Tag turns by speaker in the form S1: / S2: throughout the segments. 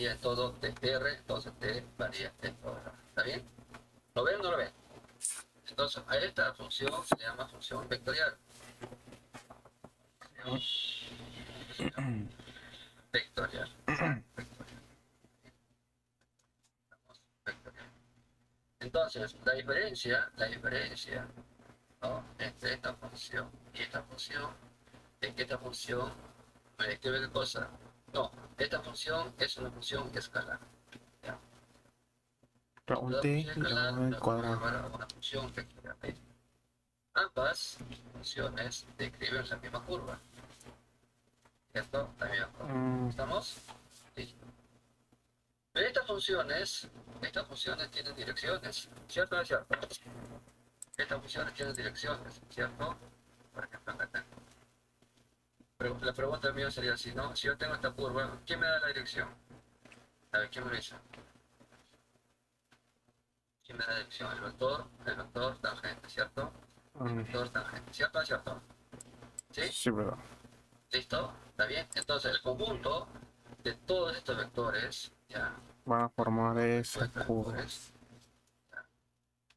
S1: varía en todo TR, entonces T varía en todo. ¿Está bien? ¿Lo ven o no lo ven? Entonces, a esta función se le llama función vectorial. Vectorial. Vectorial. Entonces, la diferencia, ¿no?, entre esta función y esta función es que esta función me describe qué cosa. No, esta función es una función escalar. ¿Ya? La
S2: Pregunté
S1: función
S2: y luego
S1: escalar
S2: el
S1: la vamos a
S2: cuadrado.
S1: llamar a una función vectorial. Ambas funciones describen la misma curva. ¿Cierto? La misma curva. ¿Estamos? Listo. Pero estas funciones tienen direcciones. ¿Cierto o no es cierto? Estas funciones tienen direcciones, ¿cierto? Por ejemplo, acá tengo. Pero la pregunta mía sería así, ¿no? Si yo tengo esta curva, ¿quién me da la dirección? A ver, ¿quién me lo dice? ¿Quién me da la dirección? El vector tangente, ¿cierto? El vector tangente, ¿cierto o no es cierto? ¿Sí?
S2: Sí, pero
S1: ¿Listo? ¿Está bien? Entonces, el conjunto de todos estos vectores, ya,
S2: van a formar ese
S1: estos
S2: cubo.
S1: vectores, ya,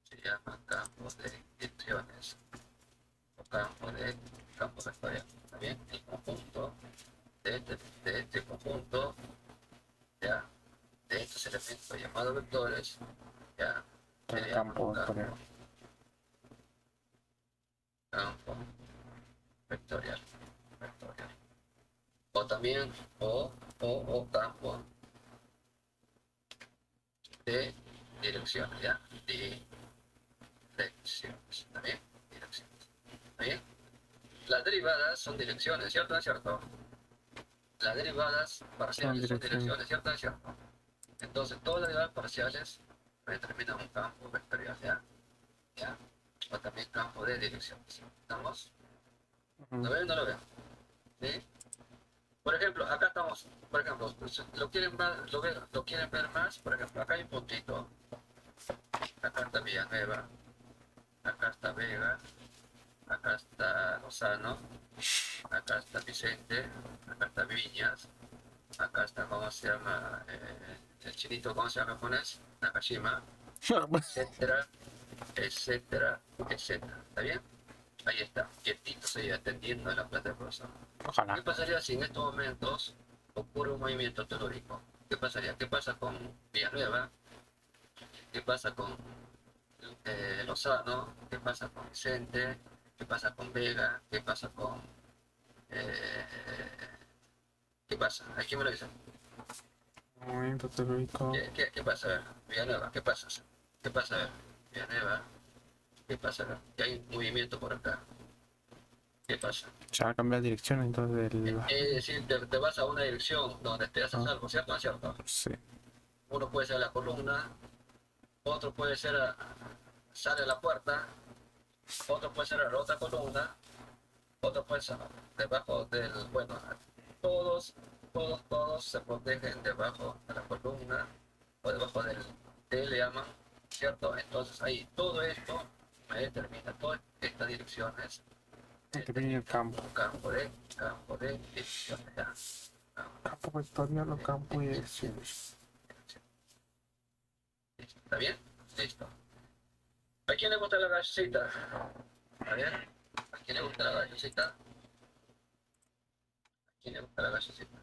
S1: se llama campo de direcciones o campo vectorial. ¿Está bien? El conjunto de este conjunto, ya, de estos elementos llamados vectores, ya, se
S2: El
S1: le llama
S2: campo vectorial.
S1: campo vectorial. Vectorial. O también, o campo de direcciones, ya, direcciones, ¿está bien? Direcciones, ¿está bien? Las derivadas son direcciones, ¿cierto o no es cierto? Las derivadas parciales son direcciones, ¿cierto o no es cierto? Entonces, todas las derivadas parciales determinan un campo vectorial, ¿ya? ¿Ya? O también campo de direcciones. ¿Estamos? ¿Lo ven o no lo ven? ¿Sí? Por ejemplo, acá estamos, por ejemplo, lo quieren más, lo quieren ver más, por ejemplo, acá hay un puntito, acá está Villanueva, acá está Vega, acá está Lozano, acá está Vicente, acá está Viñas, acá está, ¿cómo se llama? El chinito, ¿cómo se llama japonés? Nakashima, etcétera, etcétera, etcétera. ¿Está bien? Ahí está, quietito se iba atendiendo en la plata de profesor.
S2: Ojalá.
S1: ¿Qué pasaría si en estos momentos ocurre un movimiento telúrico? ¿Qué pasaría? ¿Qué pasa con Villanueva? ¿Qué pasa con Lozano? ¿Qué pasa con Vicente? ¿Qué pasa con Vega? ¿Qué pasa con... eh, ¿qué pasa? ¿A quién me lo dicen?
S2: Momento telúrico.
S1: ¿Qué pasa? A ver, Villanueva, ¿qué pasa? ¿Qué pasa? A ver, Villanueva, ¿qué pasa? A ver, que hay un movimiento por acá. ¿Qué pasa?
S2: Se va a cambiar de dirección, entonces
S1: Es decir, te vas a una dirección donde estés a salvo, ¿cierto o no es cierto?
S2: Sí.
S1: Uno puede ser a la columna, otro puede ser sale a la puerta, otro puede ser a la otra columna, otro puede ser debajo del, bueno, todos se protegen debajo de la columna o debajo del T, le llaman, ¿cierto? Entonces ahí todo esto me determina, todas estas direcciones
S2: Determina el campo.
S1: campo de direcciones, ya.
S2: Campo vectorial o campo de direcciones.
S1: ¿Está bien? Listo. ¿A quién le gusta la galletita? A ver, ¿a quién le gusta la galletita? ¿A quién le gusta la galletita?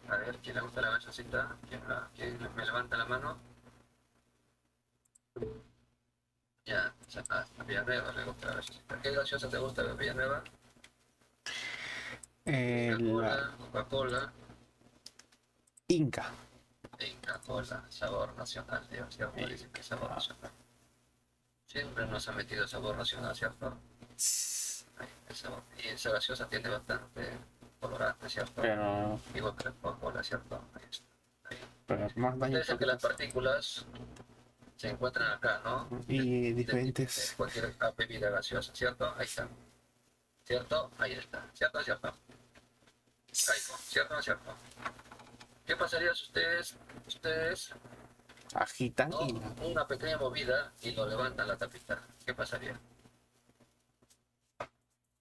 S1: A ver, ¿quién le gusta la galletita? ¿Quién me levanta la mano? Ya, a Villanueva le gusta la galletita. ¿Qué gaseosa te gusta de Villanueva?
S2: La
S1: Coca-Cola,
S2: Inca.
S1: Inca-Cola, sabor nacional, Dios, ¿cierto? Dicen que es sabor nacional. Siempre nos ha metido sabor nacional, ¿cierto? Y esa gaseosa tiene bastante colorante, ¿cierto?
S2: Pero,
S1: Igual que la Coca-Cola, ¿cierto? Ahí está. Ahí.
S2: pero es más
S1: Ustedes dicen
S2: dañino
S1: que las partículas se encuentran acá, ¿no?
S2: y
S1: De
S2: diferentes.
S1: cualquier bebida gaseosa, ¿cierto? Ahí está. ¿Cierto? Ahí está. ¿Cierto o cierto? Caigo. ¿Cierto o cierto? ¿Qué pasaría si ustedes,
S2: Agitan
S1: ¿no?,
S2: y
S1: una pequeña movida y lo levantan la tapita? ¿Qué pasaría?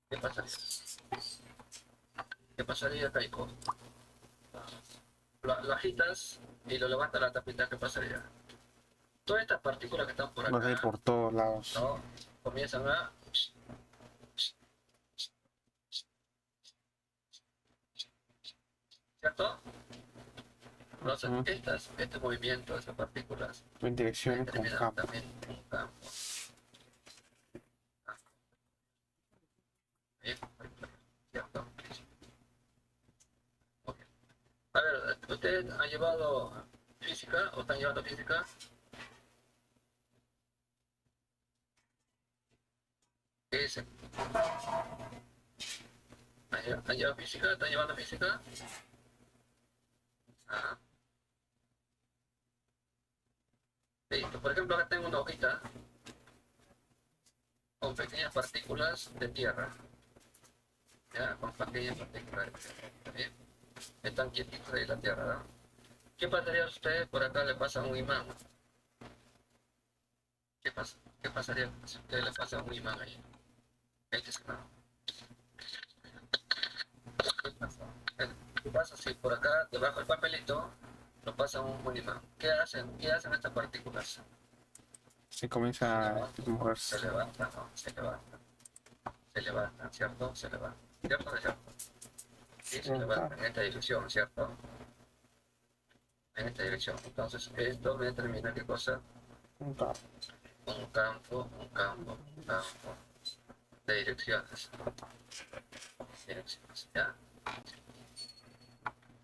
S1: ¿Qué pasaría? ¿Qué pasaría, Caico? lo agitas y lo levantas a la tapita, ¿qué pasaría? Todas estas partículas que están por
S2: Van a ir
S1: acá,
S2: por todos lados.
S1: ¿no? Comienzan a... ¿Cierto? Entonces,
S2: Ujú.
S1: este movimiento de esas partículas
S2: En direcciones con
S1: determina
S2: campo.
S1: también un campo. ¿Sí? ¿Cierto? Ok. A ver, ¿ustedes han llevado física o están llevando física? ¿Qué dicen? ¿Han llevado física? ¿Están llevando física? Ajá. Listo. Por ejemplo, acá tengo una hojita con pequeñas partículas de tierra. ¿Ya? Con pequeñas partículas de tierra. ¿Sí? Están quietitos ahí en la tierra, ¿no? ¿Qué pasaría a ustedes por acá le pasa un imán? ¿Qué pasa? ¿Qué pasaría si a ustedes le pasa un imán ahí? Este es imán. ¿Qué pasa? ¿Qué pasa si por acá, debajo del papelito, lo pasa un imán? ¿Qué hacen? ¿Qué hacen estas partículas?
S2: Se comienza a
S1: Se
S2: moverse.
S1: levantan, ¿no? Se levantan, ¿cierto? Se levantan. ¿Cierto o no es cierto? Sí, se levantan en esta dirección, ¿cierto? En esta dirección. Entonces, esto me determina qué cosa.
S2: Un campo.
S1: Un campo, un campo, un campo de direcciones. Direcciones, ¿ya?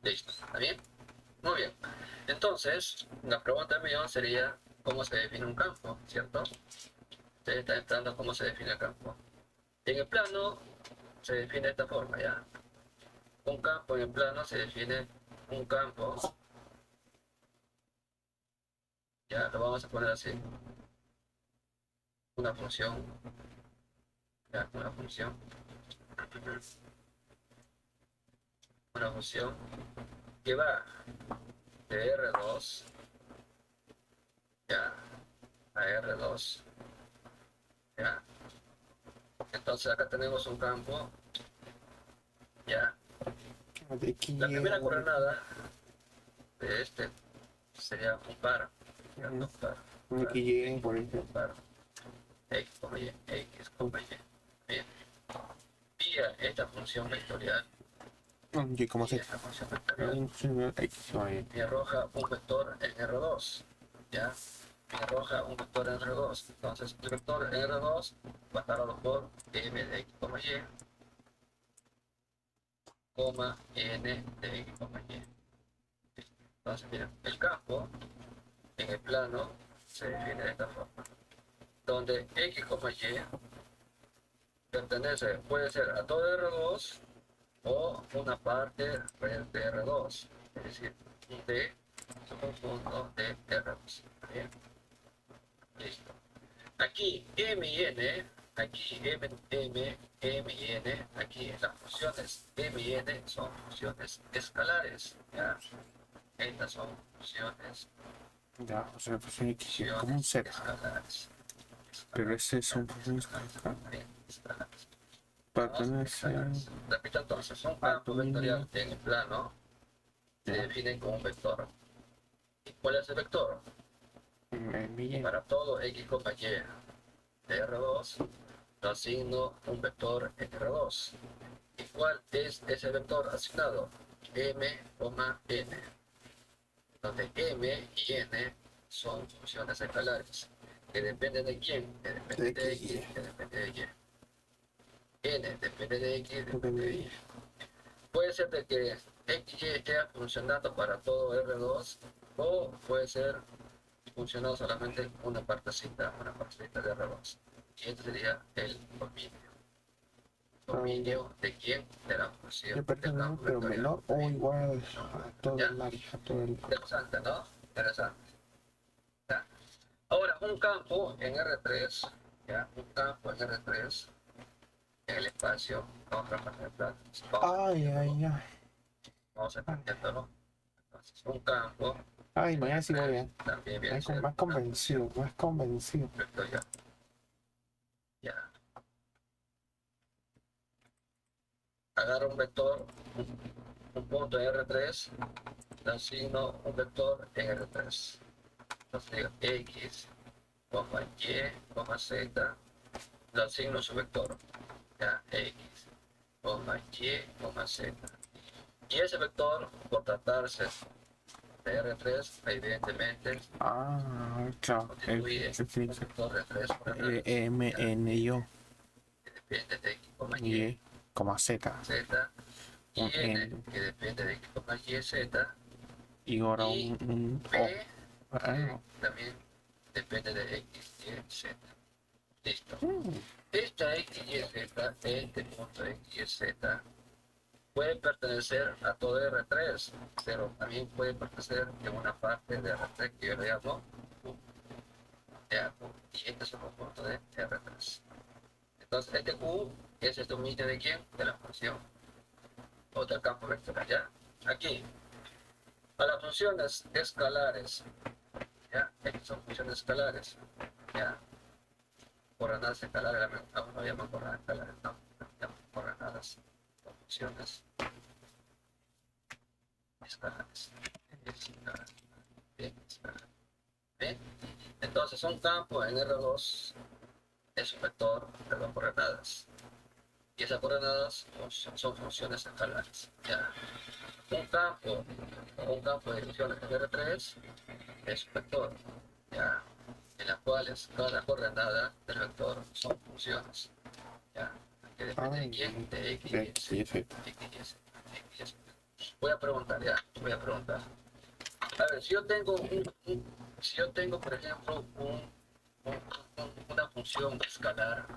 S1: Listo, ¿está bien? Muy bien. Entonces, la pregunta mía sería, ¿cómo se define un campo? ¿Cierto? Ustedes están entrando cómo se define el campo. En el plano se define de esta forma, ¿ya? Un campo en el plano se define un campo, ya lo vamos a poner así, una función, ya, una función que va de R2, ya, a R2, ya. Entonces acá tenemos un campo, ya.
S2: De aquí
S1: La primera coordenada de este sería un par, ¿cierto? Un par,
S2: de aquí lleguen por ejemplo.
S1: un par, X, Y, X, Y. Bien. Vía esta función vectorial,
S2: Y como se
S1: esta función vectorial me arroja un vector en R2, ¿ya? Me arroja un vector en R2. Entonces, el vector en R2 va a estar dado por M de X, Y, coma N de X, Y. Entonces, miren, el campo en el plano se define de esta forma, donde X, Y pertenece, puede ser a todo R2 o una parte de R2, es decir, un D subconjunto de R2. ¿Bien? Listo. Aquí M y N, aquí M y N, aquí las funciones M y N son funciones escalares. ¿Ya? Estas son funciones,
S2: ya, o sea, pues X como un Z.
S1: escalares.
S2: Pero ese son funciones
S1: Escalares.
S2: pertenece
S1: Repito entonces, un
S2: al
S1: campo
S2: dominio
S1: vectorial en el plano se
S2: ya,
S1: define como un vector. ¿Y cuál es el vector?
S2: en
S1: Para todo X, Y de R2, lo asigno un vector en R2. ¿Y cuál es ese vector asignado? M, N, donde M y N son funciones escalares que dependen de quién, que dependen de X, que depende de Y. N depende de X, depende de Y. Puede ser de que X y esté funcionando para todo R2 o puede ser funcionando solamente una partecita de R2. Y este sería el dominio. ¿Dominio de quién? De la función
S2: de
S1: del campo
S2: pero
S1: vectorial.
S2: menor o igual a todo
S1: ¿Ya?
S2: el área, a todo el
S1: Interesante, ¿no? Interesante. ¿Ya? Ahora, un campo en R3, ¿ya? Un campo en R3, en el espacio, vamos a representar,
S2: ay,
S1: vamos entendiéndolo. Entonces, un campo
S2: ay,
S1: en
S2: mañana sí voy a.
S1: R3 también viene a ser
S2: Más
S1: una función
S2: convencido, más convencido.
S1: vectorial. Ya. Agarra un vector, un punto en R3, le asigno un vector en R3. Entonces digo X, Y, Z, le asigno su vector, ya, X, Y, Z. Y ese vector, por tratarse de R3, evidentemente
S2: Claro.
S1: constituye un vector de 3 coordenadas
S2: MNIO
S1: que depende de X,
S2: Y, Z.
S1: Z, y
S2: Un
S1: N
S2: N.
S1: que depende de X, Y, Z,
S2: Y ahora
S1: y
S2: un O.
S1: P
S2: Ah,
S1: también depende de X, Y, Z. Listo.
S2: mm,
S1: Esta X, Y, Z, este punto X, Y, Z, puede pertenecer a todo R3, pero también puede pertenecer en una parte de R3 que yo le llamo Q, ya, Q, y este es un conjunto de R3. Entonces, este Q es el dominio de quién? De la función o del campo vectorial, ¿ya? Aquí, a las funciones escalares, ¿ya? Estas son funciones escalares, ¿ya? Coordenadas escalares, no llaman coordenadas escalares, no, llaman coordenadas o funciones escalares. Escalares. Bien, escalares. Bien. Entonces, un campo en R2 es un vector de dos coordenadas. Y esas coordenadas son funciones escalares. ¿Ya? Un campo de funciones en R3 es un vector, ¿ya? En las cuales cada coordenada del vector son funciones, ¿ya? Que depende de quién, de X y
S2: X y Z.
S1: X y Z. X y Z. Voy a preguntar, ya, voy a preguntar. A ver, si yo tengo si yo tengo, por ejemplo, una función escalar,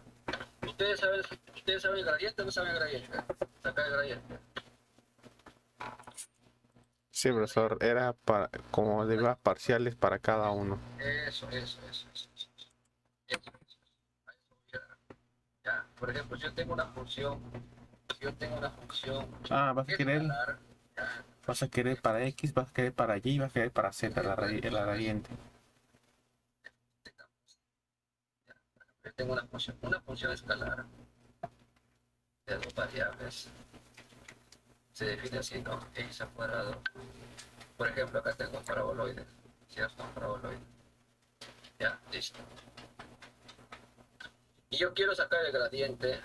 S1: ustedes saben el gradiente o no saben el gradiente? Sacar el gradiente.
S2: Sí, profesor, era para como derivadas parciales para cada uno.
S1: Eso. A eso voy ya. Por ejemplo, si yo tengo una función
S2: Vas a querer,
S1: escalar, ya,
S2: vas a querer para X, vas a querer para Y, vas a querer para Z, la gradiente.
S1: yo tengo una función escalar de dos variables, se define así, ¿no? X al cuadrado. Por ejemplo, acá tengo un paraboloide, ¿cierto? Un paraboloide. Ya, listo. Y yo quiero sacar el gradiente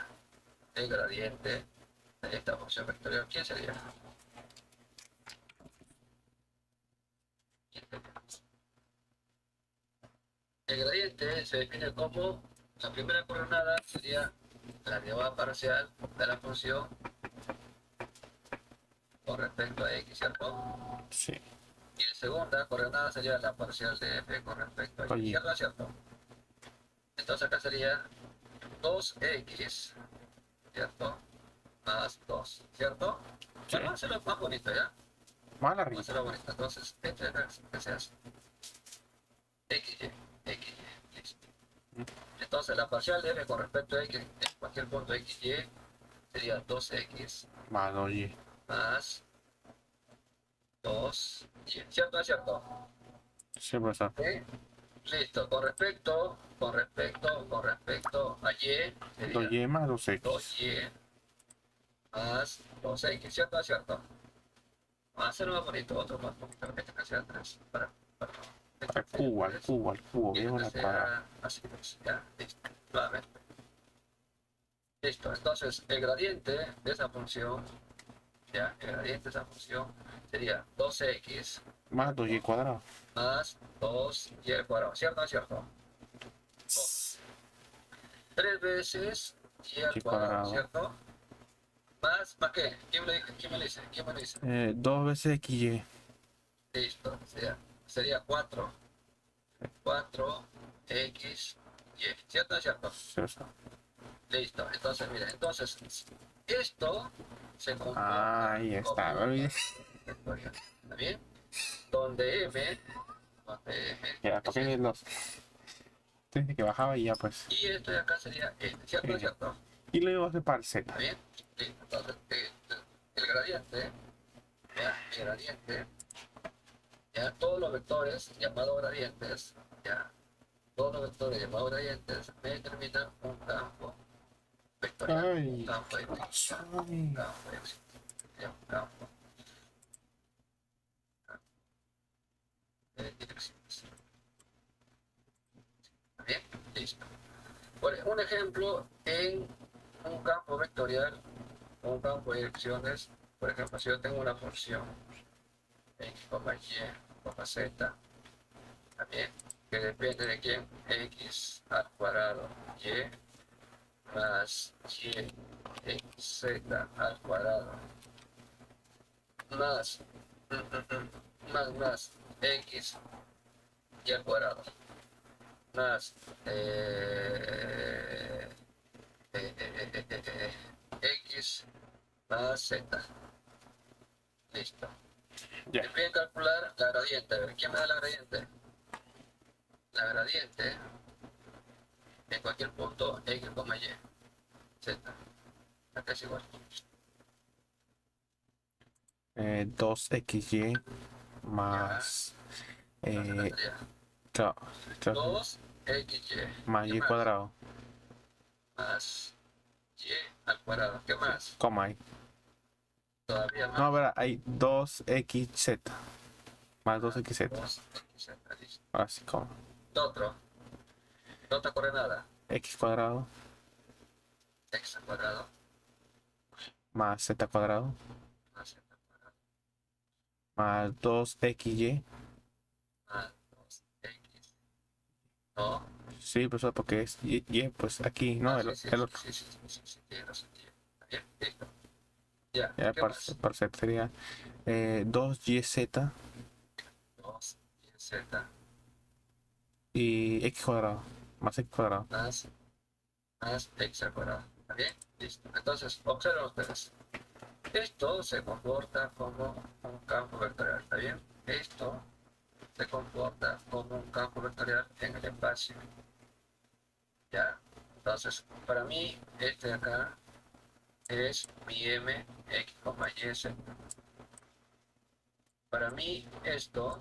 S1: de esta función vectorial. ¿Quién sería? El gradiente se define como la primera coordenada sería la derivada parcial de la función con respecto a x, ¿cierto?
S2: Sí.
S1: Y la segunda coordenada sería la parcial de f con respecto a y, ¿cierto? ¿Cierto? Entonces acá sería 2x, ¿cierto? Más 2, ¿cierto?
S2: Sí.
S1: Bueno, vamos a hacerlo más bonito, ¿ya?
S2: Más
S1: Vamos a
S2: arriba.
S1: hacerlo bonito. Entonces, este es que se hace xy, listo. Entonces, la parcial de f con respecto a x en cualquier punto xy sería 2x
S2: Más 2Y.
S1: más 2y. ¿Cierto? ¿Es cierto?
S2: Sí, profesor.
S1: ¿Sí? Listo. Con respecto a y sería
S2: 2Y más 2X.
S1: 2y más 2x. ¿Cierto? ¿Es cierto? Vamos a hacerlo más bonito, otro más bonito, este que sea 3.
S2: Al cubo, al cubo, al cubo.
S1: Y
S2: Viejo
S1: este
S2: la cuadrada.
S1: sea así, pues, ya, listo, nuevamente. Listo, entonces el gradiente de esa función, ya, el gradiente de esa función sería 2x
S2: Más 2Y cuadrado.
S1: más 2y al cuadrado, ¿cierto o no es cierto? 3 veces y al
S2: Y
S1: cuadrado,
S2: cuadrado.
S1: ¿cierto? ¿Más qué? ¿Quién me lo dice? ¿Quién me lo dice?
S2: 2 veces XY.
S1: Listo, sería 4x, y, ¿cierto o no es cierto?
S2: Sí, profesor.
S1: Listo, entonces, mira, entonces, esto se
S2: Ahí está, me olvidé.
S1: vectorial, ¿está bien? Donde m,
S2: Ya, ¿para qué los? Desde que bajaba y ya pues.
S1: y esto de acá sería este, ¿cierto o cierto?
S2: Y luego hace para el
S1: ¿Está
S2: Z.
S1: bien? Listo, entonces, el gradiente, ya, todos los vectores llamados gradientes, ya, todos los vectores llamados gradientes me determinan un campo vectorial, un
S2: Ay,
S1: campo de
S2: ¿qué pasó?
S1: un campo de un campo un ejemplo en un campo vectorial, un campo de direcciones. Por ejemplo, si yo tengo una función x, y, z, también, que depende de quién, x al cuadrado y más y z al cuadrado más más x y al cuadrado más x más z. Listo.
S2: Ya.
S1: Me piden calcular la gradiente. A ver, ¿quién me da la gradiente? La gradiente en cualquier punto x, y, z. Acá es igual.
S2: 2xy más
S1: Entonces acá sería
S2: claro,
S1: 2xy.
S2: más
S1: ¿Qué
S2: y
S1: más?
S2: cuadrado,
S1: Más y al cuadrado. ¿Qué más?
S2: coma y.
S1: Todavía
S2: No, a
S1: más.
S2: ver, hay 2xz más 2xz.
S1: 2xz. Listo.
S2: Ahora sí, coma.
S1: Otro. No te ocurre nada.
S2: X cuadrado
S1: X al cuadrado
S2: más z cuadrado
S1: más z al cuadrado
S2: más 2xy.
S1: más 2x. No.
S2: Sí, pues porque es y, pues aquí, no,
S1: Ah,
S2: el,
S1: sí, sí,
S2: el
S1: sí,
S2: otro.
S1: sí, sí, sí, sí, sí, tienes razón, tío. Está bien, listo. Ya,
S2: Ya,
S1: ¿qué más?
S2: para ser sería 2yz
S1: 2z
S2: y x cuadrado más x cuadrado.
S1: más x al cuadrado. ¿Está bien? Listo. Entonces, observen ustedes. Esto se comporta como un campo vectorial. ¿Está bien? Esto se comporta como un campo vectorial en el espacio. ¿Ya? Entonces, para mí, este de acá es mi m, x, y, z. Para mí, esto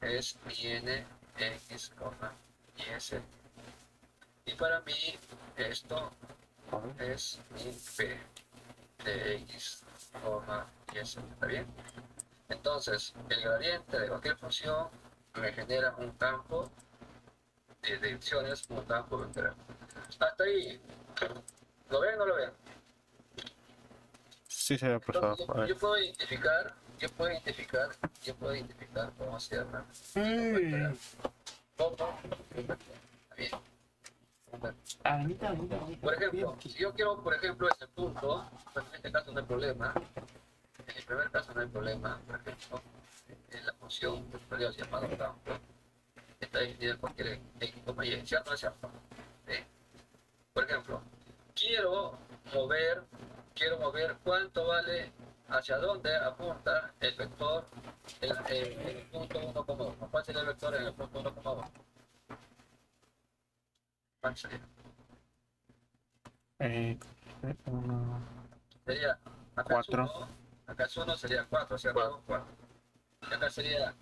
S1: es mi n, x, y, z. Y para mí, esto es mi p de x, y, z. ¿Está bien? Entonces, el gradiente de cualquier función me genera un campo de direcciones, un campo vectorial. Hasta ahí, ¿lo ven o no lo ven?
S2: Sí, sería profesor.
S1: Entonces,
S2: A ver.
S1: yo puedo identificar cómo se llama.
S2: Mm.
S1: ¿Cómo? Está bien. Por ejemplo, si yo quiero, por ejemplo, este punto, pues en este caso no hay problema. En el primer caso no hay problema, por ejemplo, en la función vectorial llamado campo está definida en cualquier x, y, ¿cierto o no es cierto? ¿Sí? Por ejemplo, quiero mover, quiero mover cuánto vale, hacia dónde apunta el vector en el punto 1,1. ¿Cuál sería el vector en el punto 1,1? ¿Cuál sería?
S2: Eh, uno,
S1: Sería, acá es
S2: 4,
S1: 1, acá es 1, sería 4, ¿cierto? 4. Y acá sería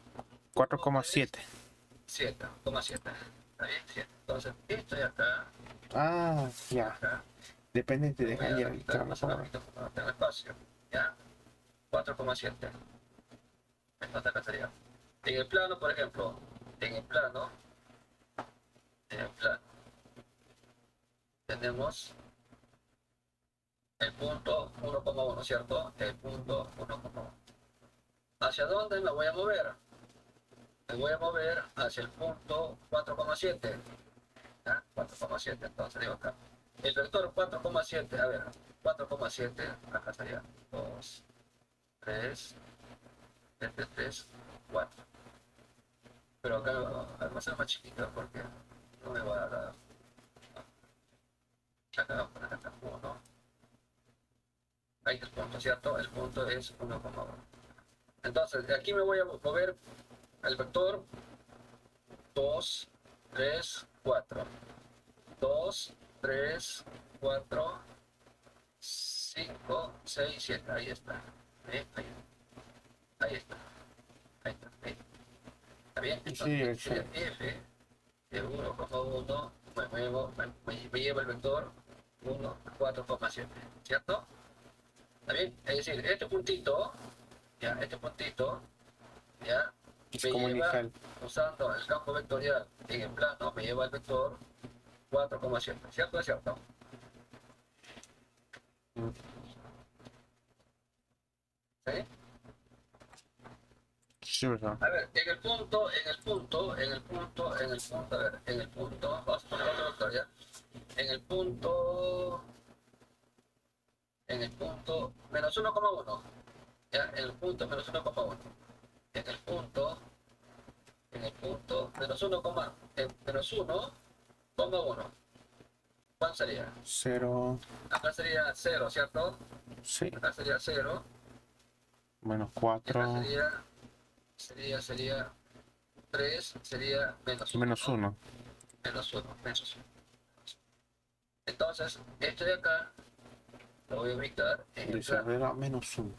S1: 1, 3,
S2: 4,7.
S1: 7,7. ¿Está bien? 7. Entonces, esto de acá,
S2: Ah, ya.
S1: acá,
S2: Depende
S1: lo
S2: de
S1: voy a
S2: ya,
S1: quitar
S2: claro,
S1: más
S2: no,
S1: abajito porque no tengo espacio. ¿Ya? 4,7. Entonces acá sería. En el plano, por ejemplo, en el plano, tenemos el punto 1,1, ¿cierto? El punto 1,1. ¿Hacia dónde me voy a mover? Me voy a mover hacia el punto 4,7. ¿Ya? 4,7, entonces digo acá. El vector 4,7, a ver, 4,7, acá sería 2, 3, 3, 4. Pero acá va a ser más chiquito porque no me va a dar. Acá vamos a poner acá 1. Ahí el punto, ¿cierto? El punto es 1,1. Entonces, de aquí me voy a mover el vector 2, 3, 4. 2, 3, 4, 5, 6, 7. Ahí está. Ahí está. Ahí está. Ahí. ¿Está bien? Entonces,
S2: sí,
S1: aquí sería f de 1,1. Me llevo el vector 1, 4,7. ¿Cierto? ¿Está bien? Es decir, este puntito, ya,
S2: es
S1: me
S2: como
S1: lleva,
S2: inicial.
S1: usando el campo vectorial en el plano, me lleva el vector 4,7. ¿Cierto o es cierto? ¿Sí?
S2: Sí, ¿verdad?
S1: A ver, en el punto, a ver, en el punto, vamos a poner otro vector ya. En el punto menos 1,1. Ya, en el punto menos 1,1. En el punto menos 1,1. ¿Cuál sería?
S2: 0,
S1: Acá sería 0, ¿cierto?
S2: sí,
S1: Acá sería 0.
S2: menos
S1: Y acá
S2: 4,
S1: sería 3, sería menos 1,
S2: menos
S1: ¿no?
S2: 1.
S1: Menos 1, menos 1. Entonces, esto de acá lo voy a ubicar en el
S2: Dice
S1: plano
S2: arriba menos 1.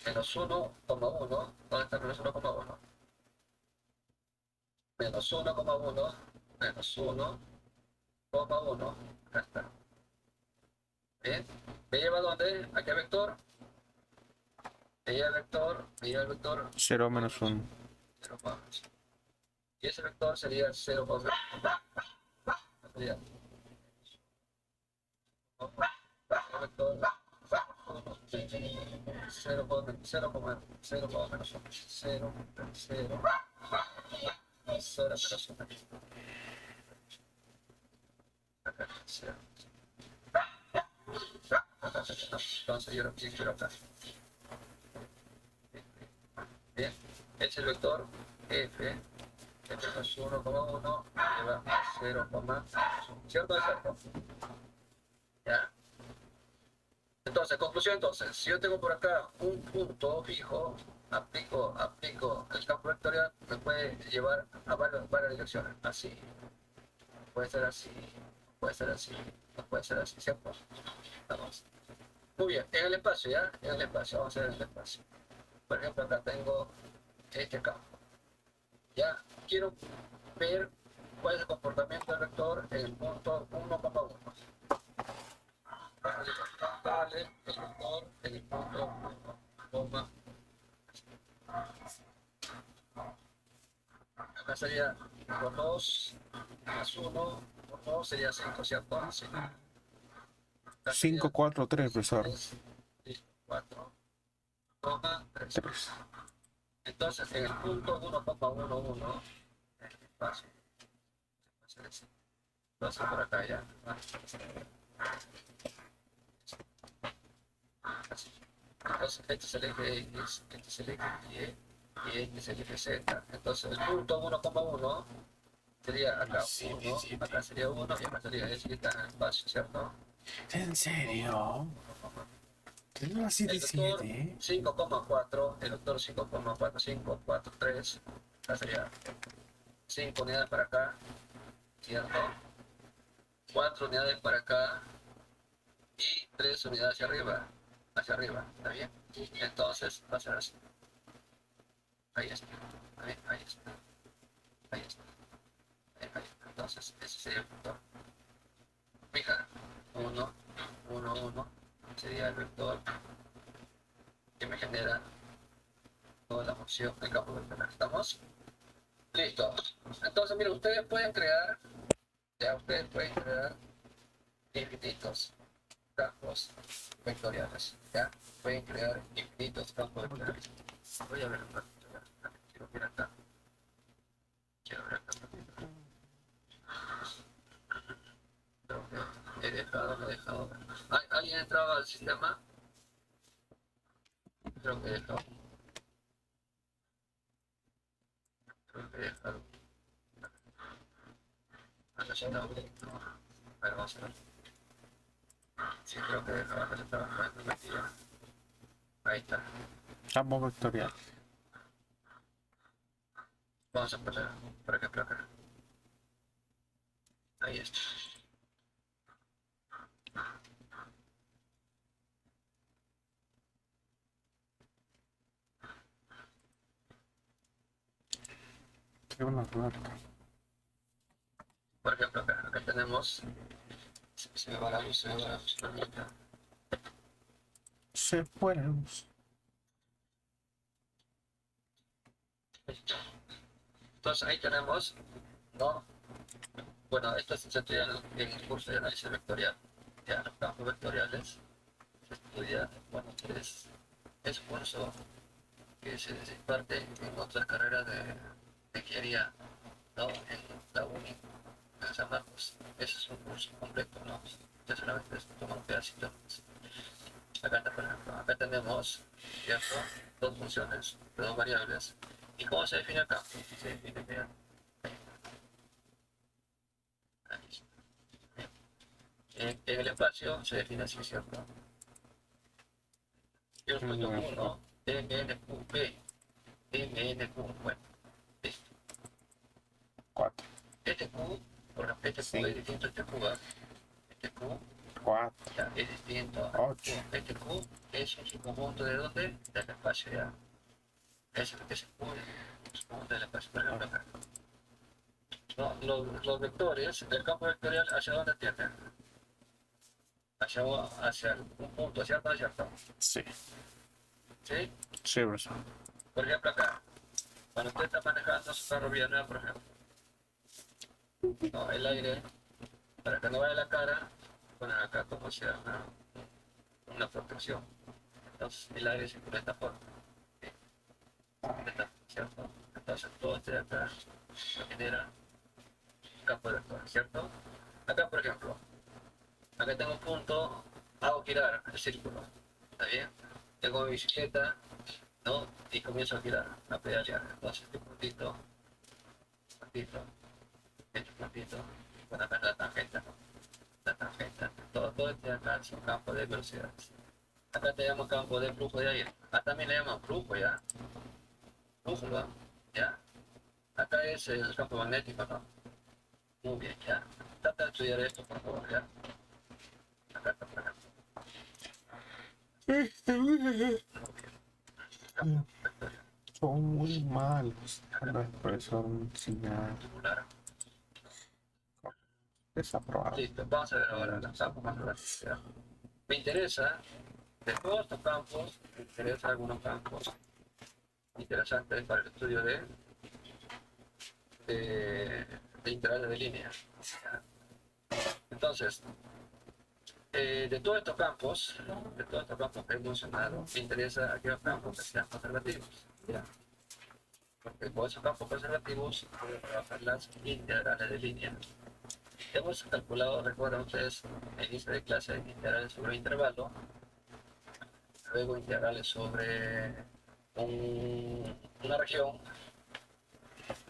S1: menos 1,1. ¿Dónde está menos 1,1? Menos 1,1, menos 1,1. Acá está. Bien. ¿Me lleva a dónde? ¿A qué vector? Me lleva el vector
S2: 0 menos 1.
S1: 0, y ese vector sería 0, sería vector 0, 0, 0, menos 1, 0, 0, 0, menos 1. Acá, 0. Entonces yo lo quiero acá. Bien, este es el vector f. F más 1,1 lleva 0, ¿cierto o cierto? Ya. Entonces, conclusión entonces, si yo tengo por acá un punto fijo, aplico el campo vectorial, me puede llevar a varias direcciones. Así, puede ser así, puede ser así, no puede ser así, ¿cierto? Vamos. Muy bien, en el espacio, ¿ya? En el espacio, vamos a ver en el espacio. Por ejemplo, acá tengo este campo. Ya, quiero ver cuál es el comportamiento del vector en el punto 1,1. Dale, el vector en el punto 1,1. Acá sería por 2 más 1 por 2 sería 5, ¿cierto? Sí.
S2: 5, 4, 3, profesor.
S1: 4, 3.
S2: 3.
S1: Entonces, en el punto 1,11, paso. Paso por acá ya. Entonces, este es el eje X, este es el eje Y, y este es el eje Z. Entonces, el punto 1,1 sería acá 1, acá sería 1 y acá sería ese que está en el espacio, ¿cierto?
S2: ¿En serio? ¿Tengo así de
S1: El vector
S2: 7?
S1: 5,4, el vector 5,4, 5, 4, 3, acá sería 5 unidades para acá, ¿cierto? 4 unidades para acá y 3 unidades hacia arriba, ¿está bien? Entonces va a ser así. Ahí está, ahí está, ahí está, ahí está. Entonces ese sería el vector. Fija, 1, 1, 1 sería el vector que me genera toda la función del campo vectorial. ¿Estamos? Listo. Entonces, miren, ustedes pueden crear infinitos campos vectoriales. Ya pueden crear infinitos campos vectoriales. Voy a ver un ratito. Quiero ver acá. Quiero ver acá. Creo que he dejado. ¿Alguien entraba al sistema? Creo que he dejado. Acá ya está. A ver, vamos a ver. Sí, creo que he dejado. Acá ya estaba. Ahí está.
S2: Campo vectorial.
S1: Vamos a poner por acá. Ahí está.
S2: Qué buena rueda.
S1: Por ejemplo, acá tenemos. Se me va la luz, permita.
S2: Se fue la luz.
S1: Entonces ahí tenemos, ¿no? Bueno, esto se estudia en el curso de análisis vectorial. Ya, los campos vectoriales se estudia, bueno, es un curso que se imparte en otras carreras de ingeniería, ¿no? En la uni, en San Marcos. Ese es un curso completo, ¿no? Ya solamente es tomar un pedacito. Acá, por ejemplo, acá tenemos, ¿cierto? Dos funciones de dos variables. ¿Y cómo se define el campo? Se define mediante en el espacio se define así, ¿cierto? Yo soy
S2: Mm,
S1: 1, MNQP, MNQ, bueno, listo.
S2: 4,
S1: Este Q, por ejemplo, este Q es
S2: 5,
S1: distinto a este Q, ¿eh? Este Q
S2: 4,
S1: ya, es distinto a
S2: 8.
S1: este Q es un subconjunto de dónde? Del espacio, ya. Ese Q es un subconjunto del espacio, por ejemplo, acá. No, los vectores del campo vectorial, ¿hacia dónde tienden? Hacia un punto, ¿cierto? ¿Cierto?
S2: Sí,
S1: ¿Sí?
S2: sí, profesor.
S1: Por ejemplo, acá, cuando usted está manejando su carro Villanueva, por ejemplo, ¿no? El aire, para que no vaya la cara, ponen acá como sea una protección. Entonces, el aire circula de esta forma, ¿sí? ¿Cierto? Entonces, todo este de acá lo genera campo de vector, ¿cierto? Acá, por ejemplo, acá tengo un punto, hago girar el círculo, ¿está bien? Tengo mi bicicleta, ¿no? Y comienzo a girar, a pedalear. Entonces, este puntito, este puntito, bueno, acá es la tangente, ¿no? La tangente, todo este de acá es un campo de velocidades. Acá te llamo campo de flujo de aire. Acá también le llaman flujo, ¿ya? Flujo, ¿no? ¿Ya? Acá es el campo magnético, ¿no? Muy bien, ¿ya? Trata de estudiar esto, por favor, ¿ya? Acá está, por ejemplo. Campo vectorial.
S2: Son muy malos. Los profesor enseñar
S1: Tubular.
S2: desaprobado.
S1: Listo, vamos a ver ahora los campos magnéticos, ¿ya? Me interesa, de todos estos campos, me interesan algunos campos interesantes para el estudio de, de integrales de línea, ¿ya? Entonces, de todos estos campos que he mencionado, me interesa aquellos campos que sean conservativos, ¿ya? Porque con esos campos conservativos puedo trabajar las integrales de línea. Hemos calculado, recuerdan ustedes, en inicio de clase, integrales sobre intervalo, luego integrales sobre una región,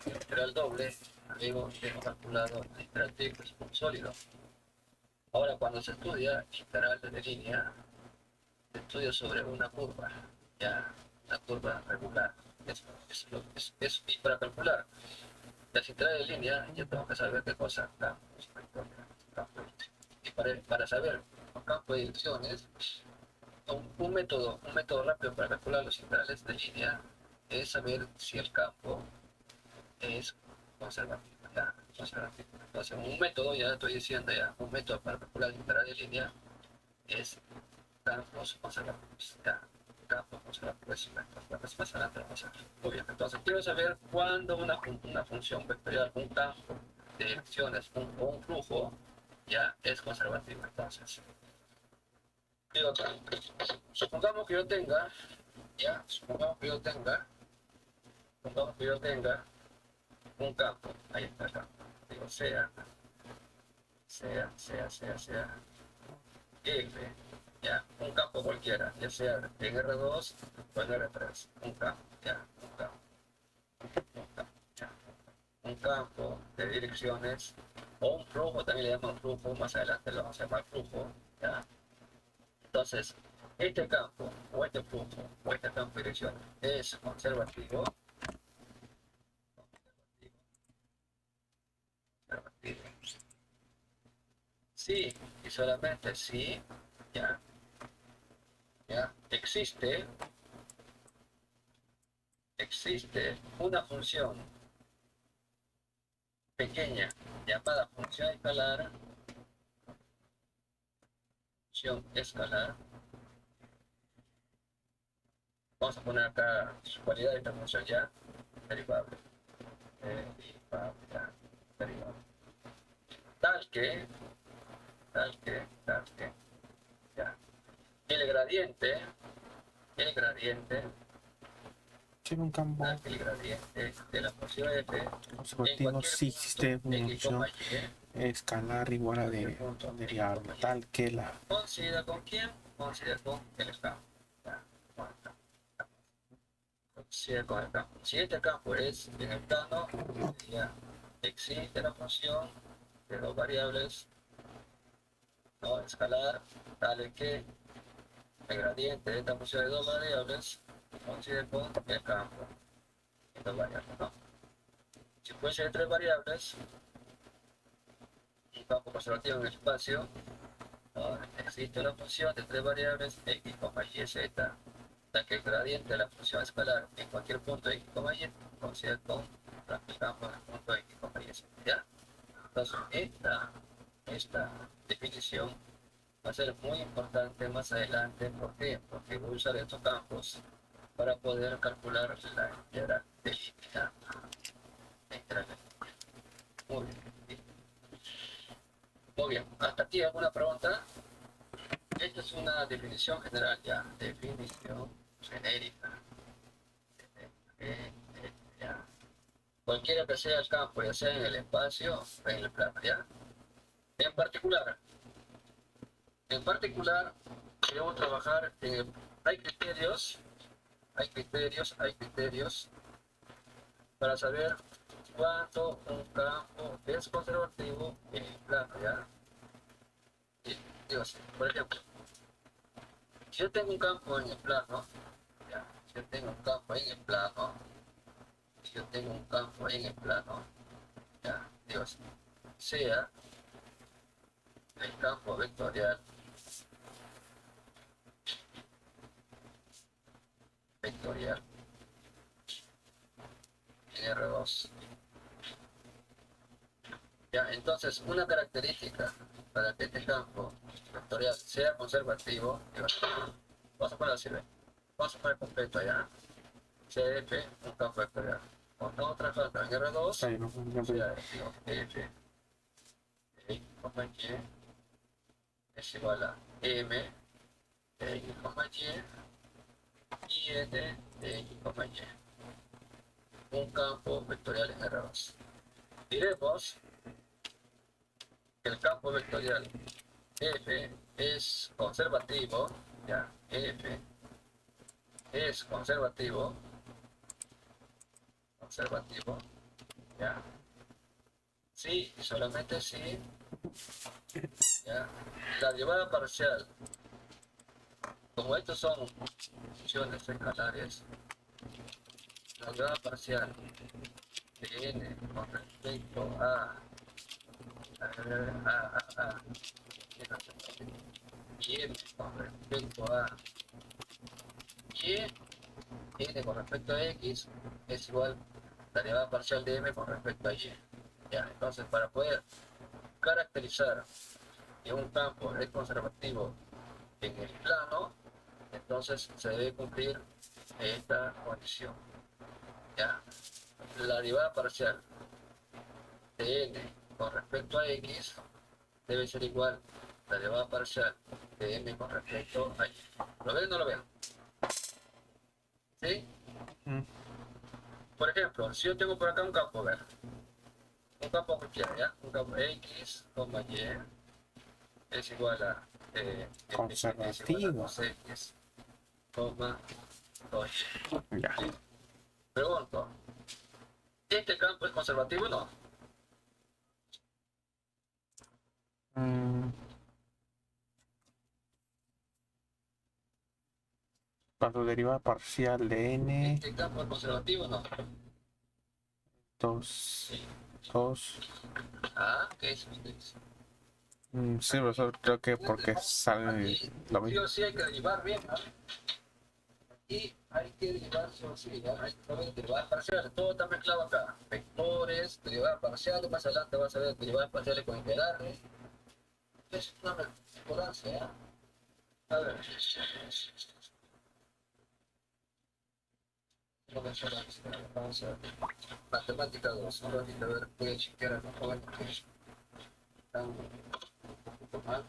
S1: integral doble, luego hemos calculado la integral triple sobre un sólido. Ahora, cuando se estudia integral de línea, se estudia sobre una curva, ya, una curva regular. Y para calcular las integrales de línea, yo tengo que saber qué cosa, campos, campos. Y para saber los campos de direcciones, un método rápido para calcular los integrales de línea es saber si el campo es conservativo, ya, conservativo. Entonces, un método, ya estoy diciendo ya, un método para calcular el integral de línea es campos conservativos, ya, campos conservativos, pues más adelante lo vamos a ver. Muy bien, entonces quiero saber cuándo una función vectorial, un campo de direcciones o un flujo ya es conservativo. Entonces, digo acá, supongamos que yo tenga, ya, supongamos que yo tenga un campo, ahí está el campo, digo, sea, F, ya, un campo cualquiera, ya sea en R2 o en R3, un campo, ya, ya, un campo de direcciones, o un flujo, también le llaman flujo, más adelante lo vamos a llamar flujo, ya. Entonces, este campo, o este flujo, o este campo de direcciones, es conservativo, conservativo. Sí, y solamente si, ya, ya, existe una función pequeña llamada función escalar, vamos a poner acá su cualidad de esta función ya, derivable, ya, derivable. que, tal que, ya. El gradiente,
S2: Tiene un campo
S1: el gradiente de la función f en
S2: observativo
S1: cualquier
S2: si
S1: punto
S2: existe una
S1: x,
S2: función
S1: y,
S2: escalar igual a de derivable tal que la
S1: coincida con quién, coincide con el campo. Ya, con el campo. Coincide con el campo. Si este campo es en el plano, ya existe la función de dos variables no escalar, tal que el gradiente de esta función de dos variables coincide con el campo de dos variables, ¿no? Si fuese de tres variables, un campo conservativo en el espacio, ¿no? Existe la función de tres variables x, y, z, ya que el gradiente de la función escalar en cualquier punto x, y coincide con el campo en el punto x, y, z, ¿ya? Entonces, esta definición va a ser muy importante más adelante. ¿Por qué? Porque voy a usar estos campos para poder calcular la integral de línea. Muy bien. Muy bien. ¿Hasta aquí alguna pregunta? Esta es una definición general ya. Definición genérica. Ya. Cualquiera que sea el campo, ya sea en el espacio o en el plano, ¿ya? En particular, debemos trabajar en hay criterios para saber cuándo un campo es conservativo en el plano, ¿ya? Y, digo así, por ejemplo, si yo tengo un campo en el plano, ¿ya? Si yo tengo un campo en el plano, ¿ya? Digo así, sea el campo vectorial, en R2. Ya, entonces, una característica para que este campo vectorial sea conservativo, vamos a poner así, vamos a poner completo allá, CF, un campo vectorial. Cuando estamos trabajando en R2,
S2: ahí, ¿no?
S1: sea, digo, F, Y, es igual a M, de X, Y, N, de X, Y. Un campo vectorial en R2. Diremos que el campo vectorial F es conservativo, ya, F es conservativo, ya, sí, solamente sí, ya, la derivada parcial, como estos son funciones escalares, la derivada parcial de n con respecto y m con respecto a y n con respecto a x es igual la derivada parcial de m con respecto a y. Ya, entonces, para poder caracterizar que un campo es conservativo en el plano, entonces se debe cumplir esta condición. Ya, la derivada parcial de n con respecto a x debe ser igual a la derivada parcial de m con respecto a y. ¿Lo ven o no lo ven? ¿Sí? Por ejemplo, si yo tengo por acá un campo, a ver, un campo cualquiera, ¿ya? Un campo x, y es igual a
S2: conservativo.
S1: 2x, 2.
S2: Ya.
S1: Pregunto, ¿este campo es conservativo o no?
S2: Cuando deriva parcial de n
S1: ¿Este campo es conservativo o no?
S2: 2
S1: Ah, ¿qué es ustedes?
S2: sí, profesor, creo que porque sale
S1: Aquí
S2: lo
S1: sí
S2: mismo.
S1: o sí hay que derivar bien, ¿no? Y hay que derivar sí o sí, ¿no? Hay que derivar parciales, todo está mezclado acá. Vectores, derivadas parciales, más adelante vas a ver derivadas parciales con integrales. Es una mezcolanza, ¿ya? A ver. No mezcolanza, vamos a ver. Matemática 2, a ver, voy a chequear a los jóvenes. están un poco mal.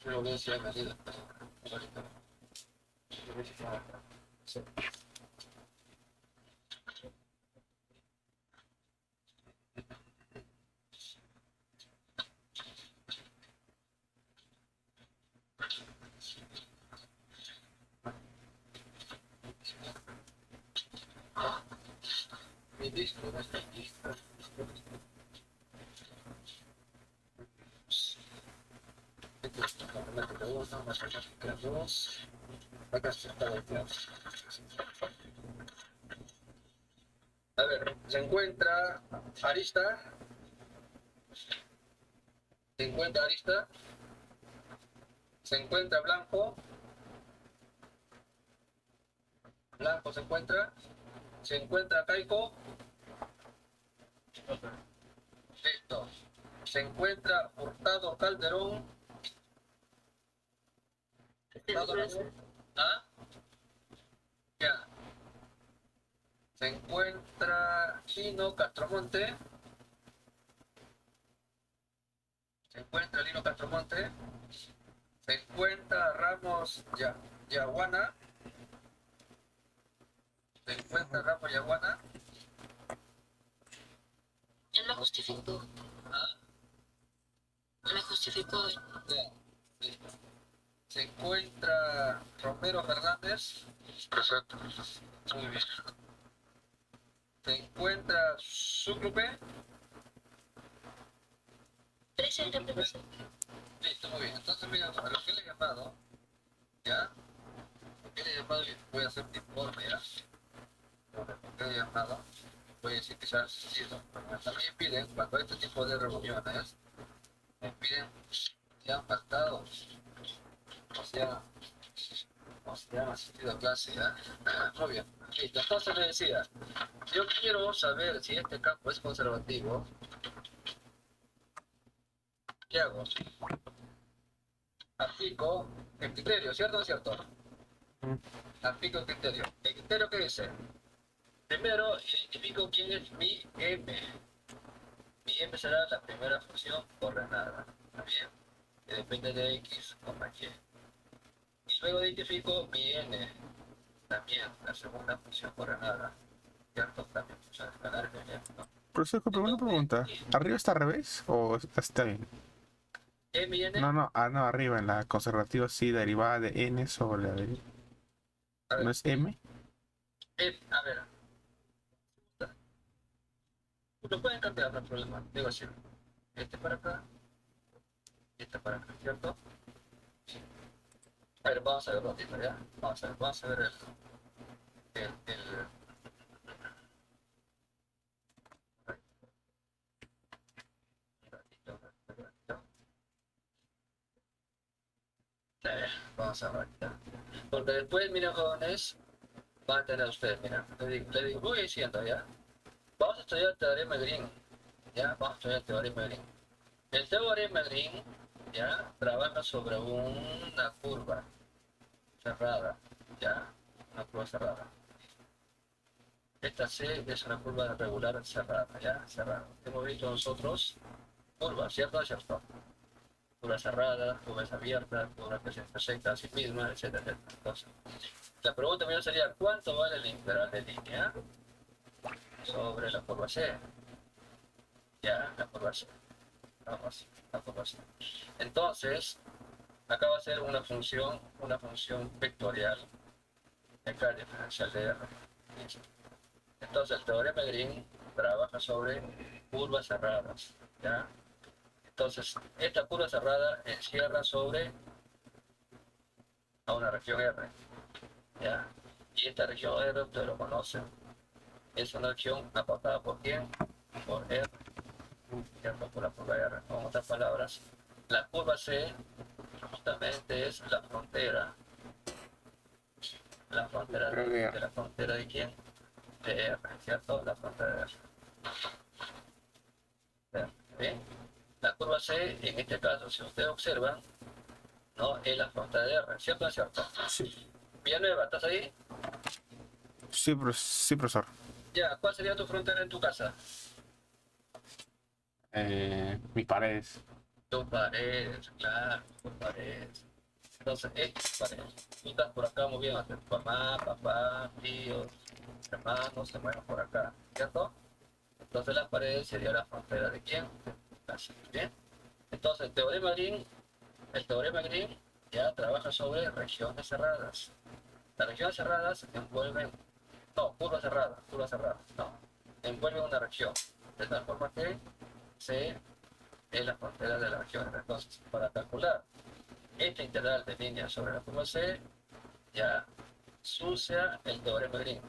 S1: Pero voy a decir la medida. Ahorita. A ver si está acá. Sí. Mi disco no está aquí. Acá está el plan. A ver, se encuentra arista. Se encuentra arista. Se encuentra blanco. Blanco se encuentra. Se encuentra caico. Listo. Se encuentra Hurtado Calderón. Hurtado Calderón. ¿Ah? Ya. Se encuentra Lino Castromonte. Se encuentra Lino Castromonte. Se encuentra Ramos Yaguana. Se encuentra Ramos Yaguana.
S3: Él me justificó.
S1: ¿Ah?
S3: Me justificó.
S1: Ya. Listo. Se encuentra Romero Fernández. Perfecto. Muy bien. Se encuentra Sucrupe.
S3: Presente, presente.
S1: Listo, muy bien. Entonces, mira, a lo que le he llamado, ¿ya? Lo que le he llamado, y voy a hacer un informe, ¿ya? Lo que le he llamado, voy a decir que se ha asistido. Pero también piden, cuando hay este tipo de reuniones, me piden si han faltado, o si han asistido a clase, ¿ya? Muy bien. Listo, entonces le decía, yo quiero saber si este campo es conservativo. ¿Qué hago? Aplico el criterio, ¿cierto o no es cierto? Aplico el criterio. ¿El criterio qué dice? Primero, identifico quién es mi M. Mi M será la primera función ordenada. ¿Está bien? Que depende de X, Y. Y luego identifico mi N. También la segunda función ordenada. ¿Cierto? También función escalar. ¿No?
S2: Profesor, una pregunta. ¿Arriba está al revés o está bien?
S1: M y N.
S2: No, no, arriba en la conservativa sí, derivada de n sobre la de...
S1: A ver,
S2: ¿No es m?
S1: a ver. Lo pueden cambiar, no hay problema. Digo así. Este para acá. Este para acá, ¿cierto? A ver, vamos a ver un ratito, ¿ya? Vamos a ver el vamos a ver, ¿ya? Porque después, miren, jóvenes, van a tener ustedes, mira, le digo, voy diciendo, ¿ya? Vamos a estudiar el teorema de Green, ¿ya? Vamos a estudiar el teorema de Green. El teorema de Green, ¿ya? Trabaja sobre una curva cerrada, ¿ya? Una curva cerrada. Esta C es una curva regular cerrada, ¿ya? Cerrada. Hemos visto nosotros curvas, ¿cierto? ¿Cierto? Curvas cerradas, curvas abiertas, curvas que se intersectan a sí mismas, etcétera, etcétera. Entonces, la pregunta mía sería, ¿cuánto vale la integral de línea sobre la curva C? Ya, la curva C. Vamos, la curva C. Entonces, acá va a ser una función vectorial, acá diferencial de R. Entonces, el teorema de Green trabaja sobre curvas cerradas, ¿ya? Entonces, esta curva cerrada encierra sobre a una región R, ¿ya? Y esta región R, ustedes lo conocen, es una región apartada por quién? Por R, ¿cierto? Por la curva R. Con otras palabras, la curva C justamente es la frontera de la frontera de quién? De R, ¿cierto? La frontera de R. ¿Bien? La curva C, en este caso, si ustedes observan, no es la frontera de R, ¿cierto o no es cierto?
S2: Sí.
S1: Villanueva, ¿estás ahí?
S2: Sí, profesor.
S1: Ya, ¿cuál sería tu frontera en tu casa?
S2: Mis paredes.
S1: Tus paredes, claro, tus paredes. Entonces, estas paredes. Tú estás por acá moviéndote. Tu mamá, papá, tíos, hermanos se mueven por acá, ¿cierto? Entonces las paredes sería la frontera de quién? Así, ¿bien? Entonces el teorema Green ya trabaja sobre regiones cerradas. Las regiones cerradas envuelven, no, curvas cerradas, no, envuelven una región, de tal forma que C es la frontera de la región. Entonces, para calcular este integral de línea sobre la curva C, ya sucia el teorema Green.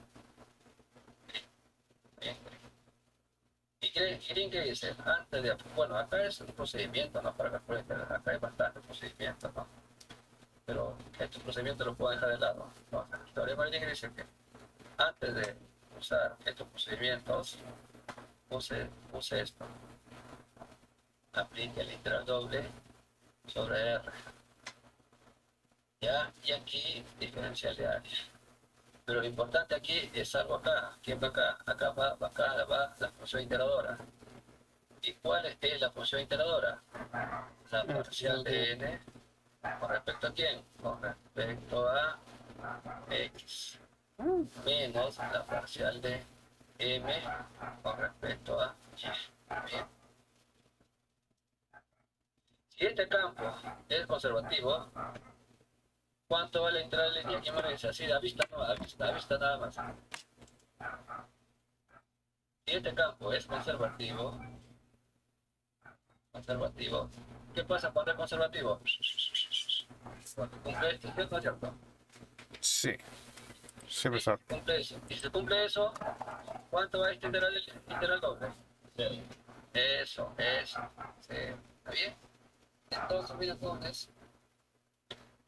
S1: Bien. ¿Y Green qué dice? Antes de, bueno, acá es un procedimiento, ¿no? Para calcular integral. Acá hay bastantes procedimientos, ¿no? Pero estos procedimientos los puedo dejar de lado. ¿No? El teorema Green dice que antes de usar estos procedimientos, use esto. Aplique el integral doble sobre R. ¿Ya? Y aquí diferencial de área. Pero lo importante aquí es algo acá. ¿Quién va acá? Acá va la función integradora. ¿Y cuál es la función integradora? La parcial de n con respecto a quién? Con respecto a x menos la parcial de m con respecto a y. Bien. Si este campo es conservativo, ¿cuánto vale la integral de línea? ¿Quién me lo dice? Así, a vista no, a vista nada más. Si este campo es conservativo, ¿qué pasa cuando es conservativo? Cuando cumple esto, ¿cierto o no cierto?
S2: Sí. Sí, profesor.
S1: Cumple eso. Y si se cumple eso, ¿cuánto va este integral doble? Eso. Sí. ¿Está bien? Entonces, mira, entonces,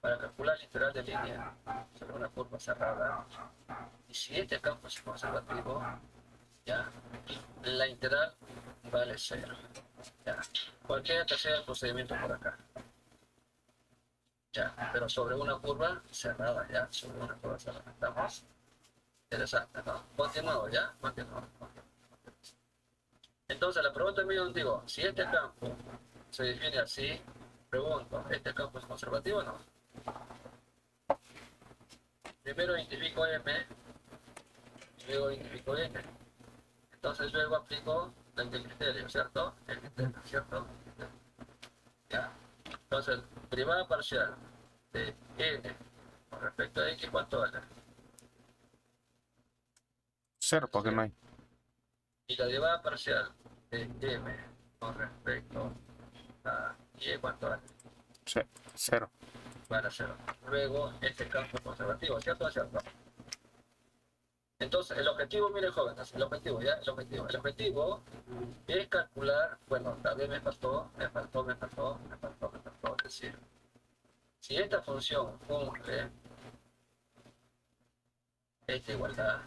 S1: para calcular el integral de línea sobre una curva cerrada, y si este campo es conservativo, ya, la integral vale 0. Ya. Cualquiera que sea el procedimiento por acá. Ya, pero sobre una curva cerrada, ya, sobre una curva cerrada. ¿Estamos? Interesante, ¿no? Continuamos, ¿ya? Continuamos. Entonces, la pregunta mía digo, si este campo se define así, pregunto, ¿este campo es conservativo o no? Primero identifico M, y luego identifico N. Entonces, luego aplico el criterio, ¿cierto? El criterio, ¿cierto? Ya. Entonces, derivada parcial de N con respecto a X, ¿cuánto vale?
S2: 0, porque no hay.
S1: Y la derivada parcial de M con respecto a Y, ¿cuánto vale?
S2: Sí, 0.
S1: Vale 0. Luego, este campo es conservativo, ¿cierto o cierto? Entonces, el objetivo, miren jóvenes, el objetivo es calcular, bueno, también me faltó, es decir, si esta función cumple esta igualdad,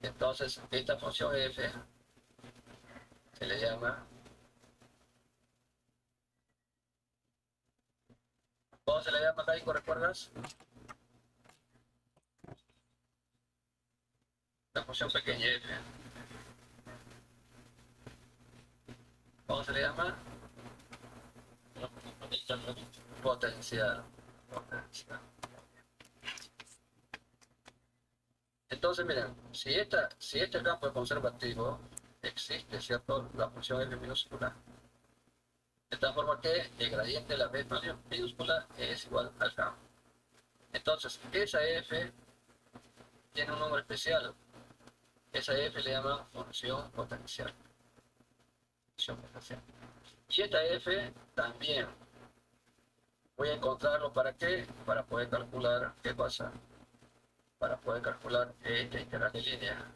S1: entonces esta función f se le llama, ¿cómo se le llama, Caico, recuerdas? La función pequeña f. ¿Cómo se le llama? Potencial. Entonces, miren, si este campo es conservativo, existe, ¿cierto? La función f minúscula. De tal forma que el gradiente de la b minúscula es igual al campo. Entonces, esa f tiene un nombre especial. Esa f le llaman función potencial. Y esta f también voy a encontrarlo para qué, para poder calcular, ¿qué pasa? Para poder calcular este integral de línea.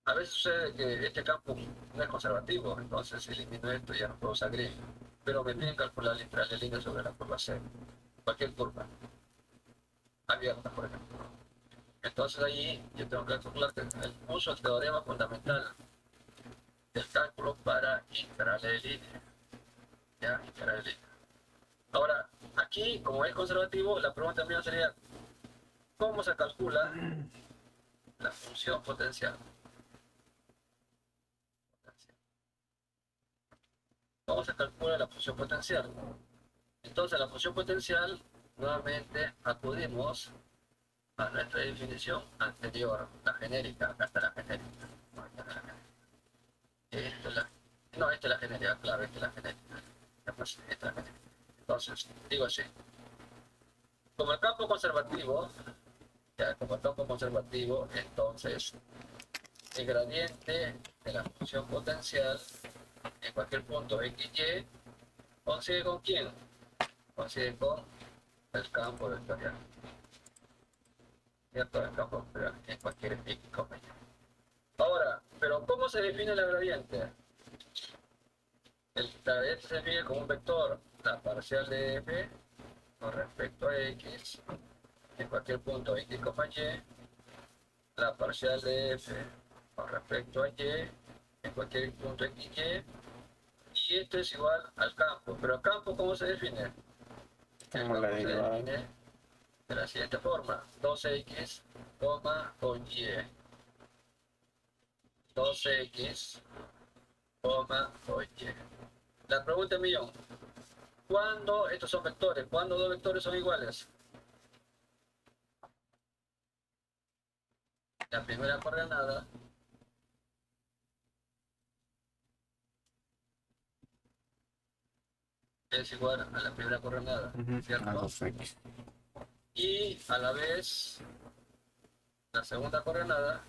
S1: A veces sucede que este campo no es conservativo, entonces elimino esto y ya no puedo usar gris. Pero me piden calcular el integral de línea sobre la curva C. Cualquier curva. Abierta, por ejemplo. Entonces ahí yo tengo que calcular el uso del teorema fundamental del cálculo para integrales de línea. ¿Ya? Integrales de línea. Ahora, aquí, como es conservativo, la pregunta mía sería, ¿cómo se calcula la función potencial. Vamos a calcular la función potencial. Entonces, la función potencial, nuevamente acudimos a nuestra definición anterior, la genérica. Acá está la genérica. Esta es la genérica, claro, esta es la genérica. Esta es la genérica. Entonces, digo así. Como el campo conservativo, entonces el gradiente de la función potencial en cualquier punto x, y, coincide con quién? Coincide con el campo vectorial. ¿Cierto? El campo vectorial en cualquier x, y. Ahora, ¿pero cómo se define la gradiente? El gradiente se define como un vector, la parcial de f con respecto a x en cualquier punto x, y, la parcial de f con respecto a y en cualquier punto x, y esto es igual al campo. Pero el campo, ¿cómo se define? El
S2: Como
S1: campo
S2: la
S1: se
S2: derivada.
S1: define de la siguiente forma: 2x, con y. 2x, con y. La pregunta es millón. ¿Cuándo estos son vectores? ¿Cuándo dos vectores son iguales? La primera coordenada es igual a la primera coordenada,
S2: A
S1: ¿cierto?
S2: 2x.
S1: Y a la vez, la segunda coordenada,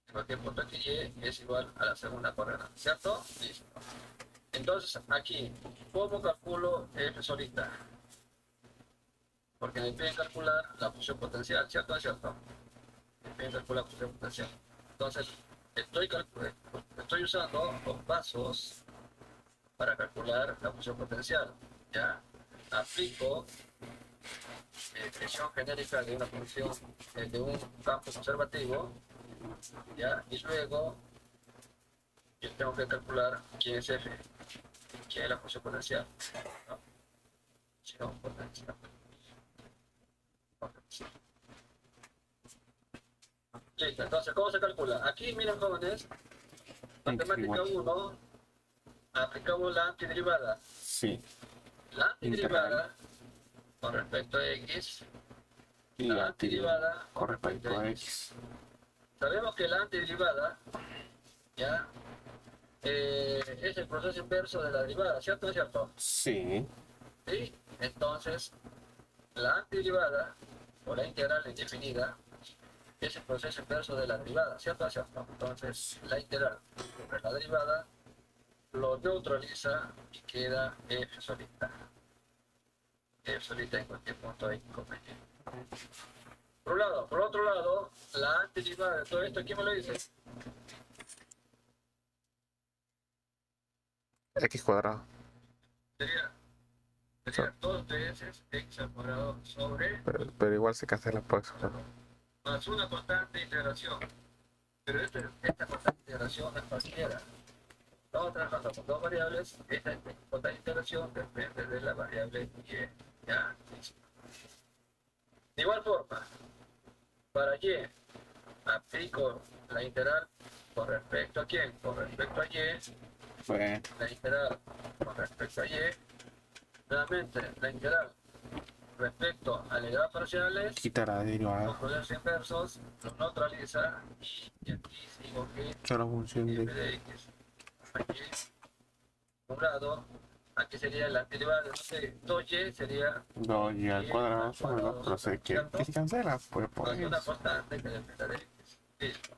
S1: en cualquier punto x, y, es igual a la segunda coordenada, ¿cierto? Listo. Entonces, aquí, ¿cómo calculo f solita? Porque me piden calcular la función potencial, ¿cierto? ¿Es cierto? Me piden calcular la función potencial. Entonces, estoy usando los pasos para calcular la función potencial. ¿Ya? Aplico mi definición genérica de una función, de un campo conservativo, ¿ya? Y luego yo tengo que calcular quién es f, quién es la función potencial, ¿no? Función potencial. Listo, entonces, ¿cómo se calcula? Aquí, miren, jóvenes, matemática 1, aplicamos la antiderivada.
S2: Sí.
S1: La antiderivada con respecto a x,
S2: Y
S1: la
S2: la
S1: antiderivada
S2: con respecto a x.
S1: Sabemos que la antiderivada, ¿ya? Es el proceso inverso de la derivada, ¿cierto o no es cierto?
S2: Sí.
S1: ¿Sí? Entonces, la antiderivada, o la integral indefinida, es el proceso inverso de la derivada, ¿cierto o no es cierto? Entonces, la integral sobre la derivada lo neutraliza y queda f solita. F solita en cualquier punto x, y. Por un lado. Por otro lado, la antiderivada de todo esto, ¿quién me lo dice?
S4: X cuadrado.
S1: Sería 2 veces x al cuadrado sobre
S4: Pero igual se cancela por eso.
S1: más una constante de integración. Pero esta constante de integración no es cualquiera. Estamos trabajando con dos variables. Esta constante de integración depende de la variable y. ¿Ya? De igual forma, para y aplico la integral con respecto a quién, con respecto a y,
S2: Bueno,
S1: la integral con respecto a y, nuevamente la integral respecto a la derivada parciales,
S2: quita la derivada.
S1: los productos inversos los neutraliza y aquí sigo que
S2: Solo función
S1: f
S2: de
S1: de x aquí por un lado, aquí sería la derivada de no sé, 2y sería
S2: 2y al cuadrado sobre 2, pero sé que se cancela, pues por
S1: más una
S2: eso.
S1: constante que depende de x. Listo.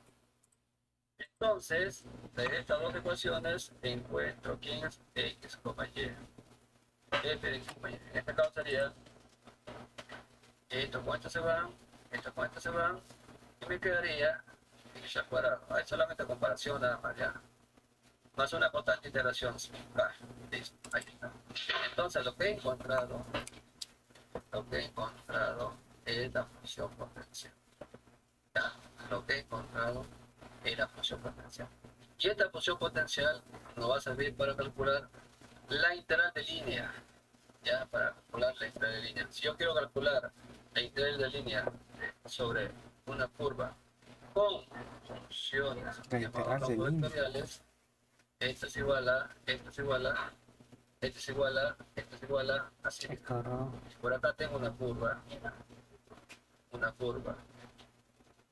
S1: Entonces, de estas dos ecuaciones encuentro quién es x, y. F de x, y. En este caso sería esto con esto se van, esto con esto se van, y me quedaría x al cuadrado. Hay solamente comparación nada más ya. Más una constante de integración. Listo, ahí está. Entonces lo que he encontrado es la función potencial. Ya, lo que he encontrado es la función potencial. Y esta función potencial nos va a servir para calcular la integral de línea. Ya, para calcular la integral de línea. Si yo quiero calcular la integral de línea sobre una curva con funciones
S2: La
S1: llamadas
S2: integral de
S1: campos
S2: línea.
S1: vectoriales, esto es igual a, esto es igual a, esto es igual a, esto es igual a, así.
S2: Qué caro.
S1: Por acá tengo una curva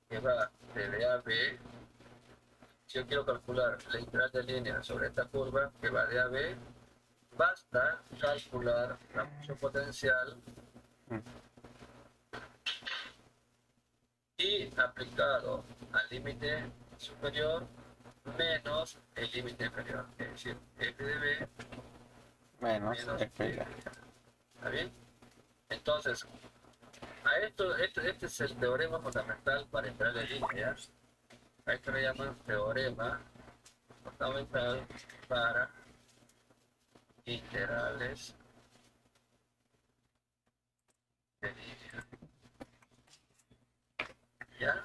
S1: que va de B a B. Si yo quiero calcular la integral de línea sobre esta curva que va de A a B, basta calcular la función potencial y aplicado al límite superior menos el límite inferior, es decir, f de b
S2: Menos
S1: menos
S2: F
S1: f
S2: ya.
S1: de b. ¿Está bien? Entonces, este es el teorema fundamental para integral de línea. A esto le llaman teorema fundamental para integrales de línea. ¿Ya?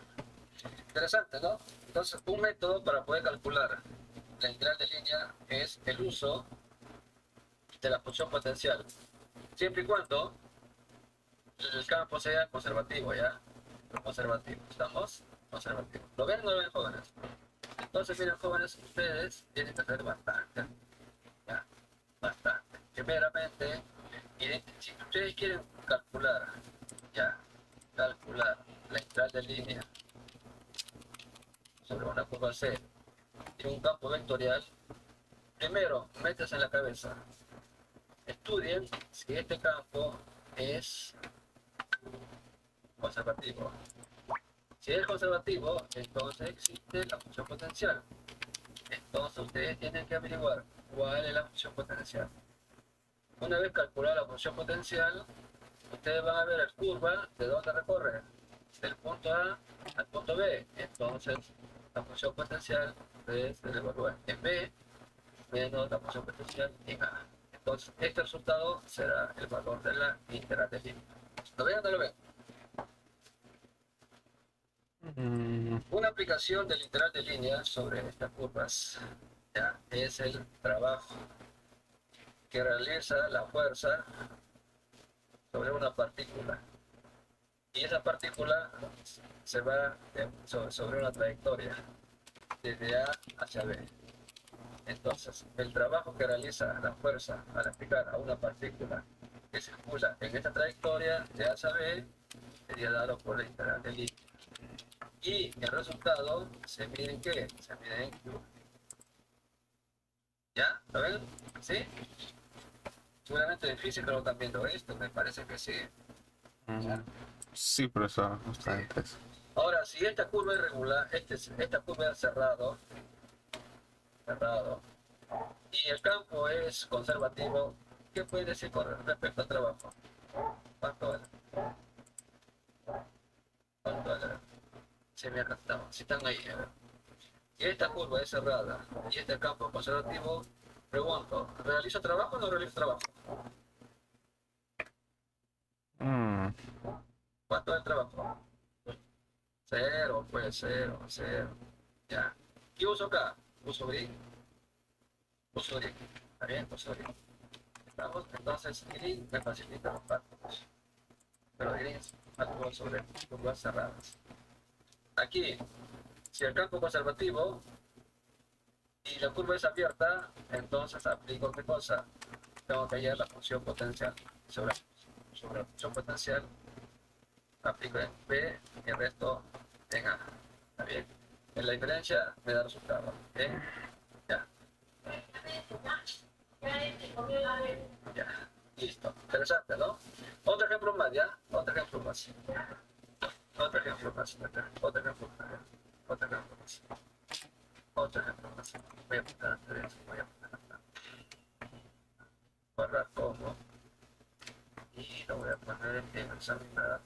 S1: Interesante, ¿no? Entonces, un método para poder calcular la integral de línea es el uso de la función potencial, siempre y cuando el campo sea conservativo, ¿ya? Conservativo, ¿estamos? Conservativo. ¿Lo ven o no lo ven, jóvenes? Entonces, miren, jóvenes, ustedes tienen que hacer bastante, ¿ya? Bastante. Primeramente, miren, si ustedes quieren calcular, ¿ya? Calcular la integral de línea sobre una curva C y un campo vectorial, primero, métanse en la cabeza, estudien si este campo es conservativo. Si es conservativo, entonces existe la función potencial. Entonces ustedes tienen que averiguar cuál es la función potencial. Una vez calculada la función potencial, ustedes van a ver la curva de dónde recorre, del punto A al punto B. Entonces, la función potencial ustedes se evalúa en B menos la función potencial en A. Entonces, este resultado será el valor de la integral de línea. ¿Lo ven o no lo ven? Una aplicación del integral de línea sobre estas curvas, ¿ya? Es el trabajo que realiza la fuerza sobre una partícula. Y esa partícula se va sobre una trayectoria desde A hacia B. Entonces, el trabajo que realiza la fuerza al aplicar a una partícula que circula en esta trayectoria de A hacia B sería dado por la integral de línea. Y el resultado se mide en ¿qué? Se mide en Q. ¿Ya? ¿Lo ven? ¿Sí? Seguramente difícil que lo están viendo esto, me parece que sí.
S4: Sí, profesor, justamente eso.
S1: Ahora, si esta curva es regular, esta curva es cerrado, y el campo es conservativo, ¿qué puede decir con respecto al trabajo? ¿Cuánto era? ¿Cuánto era? Si me arrastramos, si están ahí. Si esta curva es cerrada y este campo es conservativo, pregunto, ¿realizo trabajo o no realizo trabajo? ¿Cuánto es el trabajo? Cero, pues cero, cero. Ya. ¿Qué uso acá? Uso gris. Uso gris. ¿Está bien? Uso gris. ¿Estamos? Entonces, gris me facilita los cálculos. Pero gris actúa sobre curvas cerradas. Aquí, si el campo es conservativo y la curva es abierta, entonces aplico ¿qué cosa? Tengo que hallar la función potencial. Sobre la función potencial, aplico en B y el resto en A. ¿Está bien? En la diferencia me da resultado. ¿Bien? Ya. Ya. Listo. Interesante, ¿no? Otro ejemplo más, ¿ya? Otro ejemplo más. Otro ejemplo más. Otro ejemplo más. Otro ejemplo más. Otro ejemplo más. Voy a apuntar antes de eso. Voy a apuntar acá. Guardar como. Y lo voy a poner en examinar.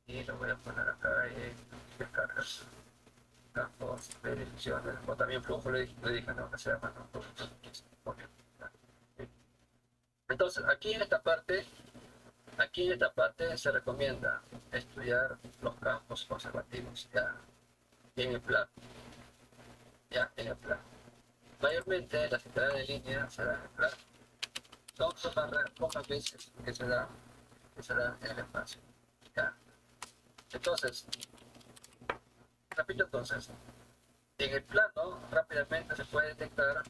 S1: Y lo voy a poner acá en descargas. Campos de direcciones. O también flujo, le dije, no, que sea más. Entonces, aquí en esta parte se recomienda estudiar los campos conservativos, ya en el plano. Ya en el plano. Mayormente las integrales de línea se dan en el plano. Son pocas veces que se dan en el espacio. Ya. Entonces, repito entonces, en el plano rápidamente se puede detectar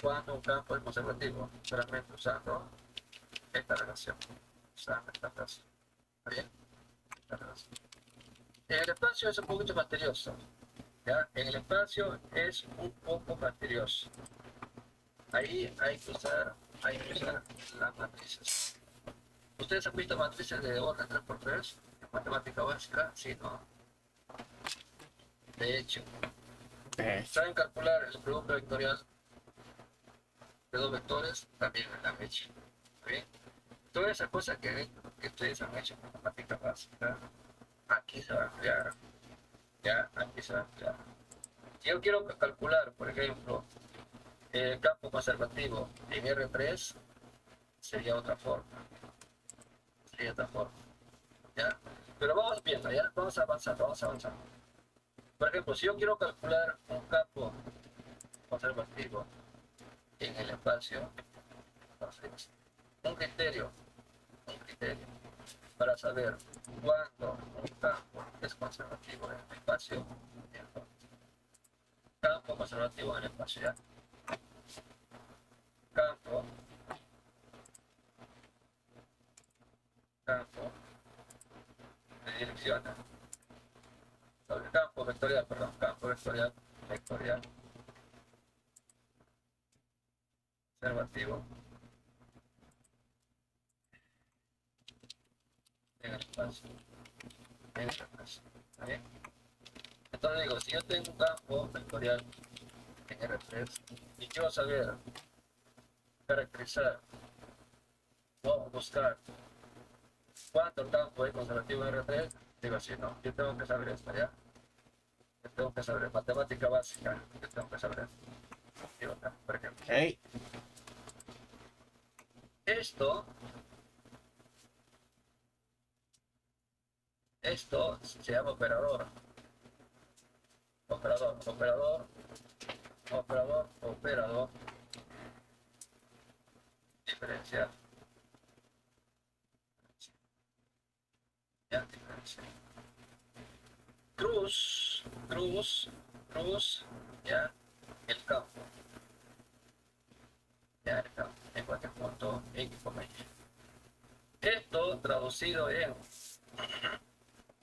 S1: cuando un campo es conservativo, solamente usando esta relación. Usando esta relación. ¿Está bien? Esta relación. En el espacio es un poquito más tedioso. ¿Ya? En el espacio es un poco más tedioso. Ahí hay que usar las matrices. ¿Ustedes han visto matrices de orden 3x3 en matemática básica? Sí, ¿no? De hecho, ¿saben calcular el producto vectorial de dos vectores? También en la mecha. ¿Está bien? Todas esas cosas que ustedes han hecho en matemática básica, aquí se va a ampliar. Ya, aquí se va a ampliar. Si yo quiero calcular, por ejemplo, el campo conservativo en R3, sería otra forma. Sería otra forma. ¿Ya? Pero vamos viendo, ¿ya? Vamos avanzando, vamos avanzando. Por ejemplo, si yo quiero calcular un campo conservativo en el espacio, entonces, un criterio para saber cuándo un campo es conservativo en el espacio, entonces, campo conservativo en el espacio, ¿ya? Campo de direcciones sobre campo vectorial, perdón, campo vectorial, conservativo en el espacio, ¿está bien? Entonces digo, si yo tengo un campo vectorial en R3 y quiero saber, caracterizar o buscar cuánto el campo es conservativo en R3, digo así, no, yo tengo que saber esto, ¿ya? Yo tengo que saber matemática básica, yo tengo que saber esto. Digo acá, por ejemplo.
S2: Hey.
S1: Esto se llama operador. Operador diferencial. Ya, diferencial. Cruz, ya, el campo. Ya, el campo, en cualquier punto X, Y.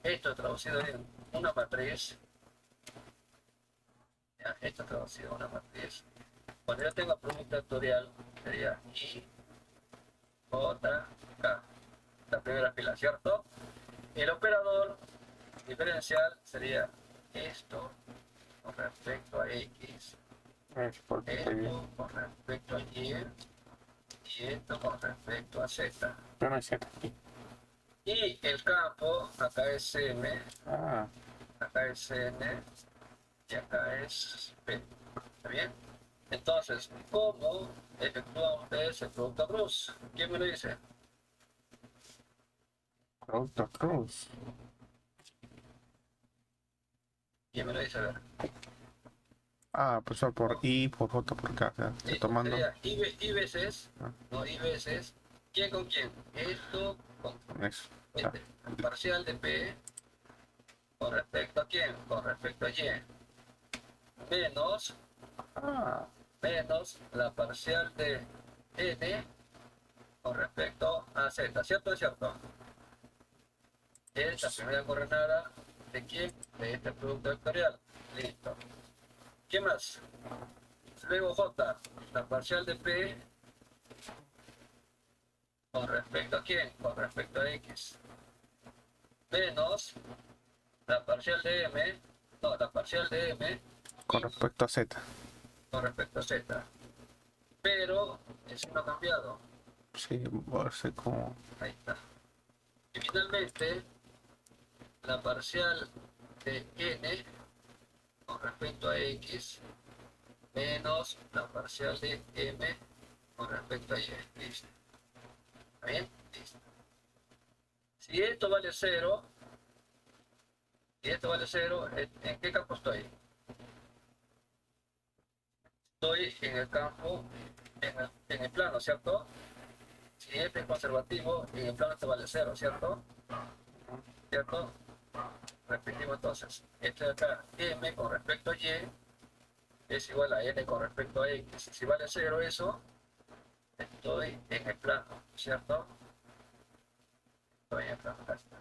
S1: Esto traducido en una matriz. Ya, esto traducido en una matriz. Cuando yo tengo producto vectorial, sería I, J, K. La primera fila, ¿cierto? El operador diferencial sería esto con respecto a X,
S2: Porque estoy bien.
S1: esto con respecto a Y y esto con respecto a Z.
S2: Pero no hay Z aquí.
S1: Y el campo, acá es M,
S2: Ah,
S1: acá es N y acá es P. ¿Está bien? Entonces, ¿cómo efectúan ustedes el producto cruz? ¿Quién me lo dice?
S2: producto cruz.
S1: ¿Quién me lo dice? A ver.
S2: Ah, pues solo por I, por J, por K. Ya, estoy tomando.
S1: Sería I veces,
S2: Ah.
S1: no I veces, ¿quién con quién? Esto con
S2: Eso. Ya.
S1: este, el parcial de P con respecto a quién? Con respecto a Y. Menos
S2: Ah,
S1: la parcial de N con respecto a Z, ¿cierto o cierto? Es la primera coordenada de quién? De este producto vectorial. Listo. ¿Qué más? Luego J, la parcial de P con respecto a quién? Con respecto a X. Menos la parcial de M, no, la parcial de M
S2: con respecto a Z.
S1: con respecto a Z. Pero el signo ha cambiado.
S2: Sí, va a ser como.
S1: Ahí está. Y finalmente, la parcial de N con respecto a X menos la parcial de M con respecto a Y. Listo. ¿Está bien? Listo. Si esto vale 0, ¿en qué campo estoy? Estoy en el campo, en el plano, ¿cierto? Si este es conservativo, en el plano este vale 0, ¿cierto? ¿cierto? Repetimos entonces, esto de acá, m con respecto a y es igual a n con respecto a x. Si vale 0 eso, estoy en el plano, ¿cierto? Estoy en el plano, acá está.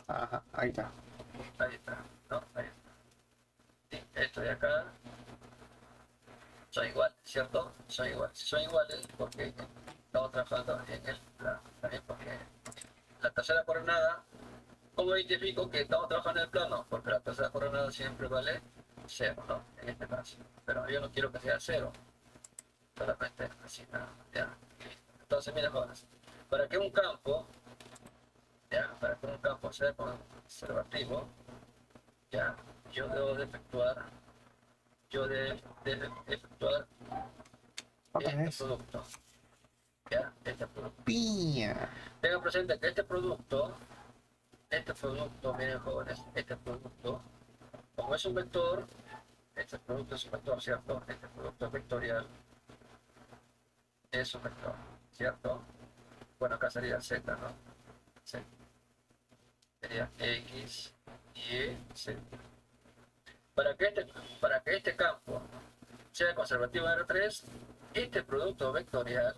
S2: Ajá, ahí está.
S1: Ahí está, ¿no? Ahí está. Sí, esto de acá son iguales, ¿cierto? Son iguales. Si son iguales, porque estamos trabajando en el plano. También porque la tercera coordenada, ¿cómo identifico que estamos trabajando en el plano? Porque la tercera coordenada siempre vale 0, ¿no? En este caso. Pero yo no quiero que sea 0. Solamente así, nada más, ya. Entonces, mira, jóvenes, para que un campo, ya, para que un campo sea conservativo, ya, yo debo de efectuar
S2: Otra
S1: este
S2: vez.
S1: producto, ya, este producto.
S2: Piña.
S1: Tengan presente que este producto, miren jóvenes, este producto, como es un vector, este producto es un vector, ¿cierto? Este producto vectorial es un vector, ¿cierto? Bueno, acá sería Z, ¿no? Z. Sería X, Y, Z. Para que este campo sea conservativo en R3, este producto vectorial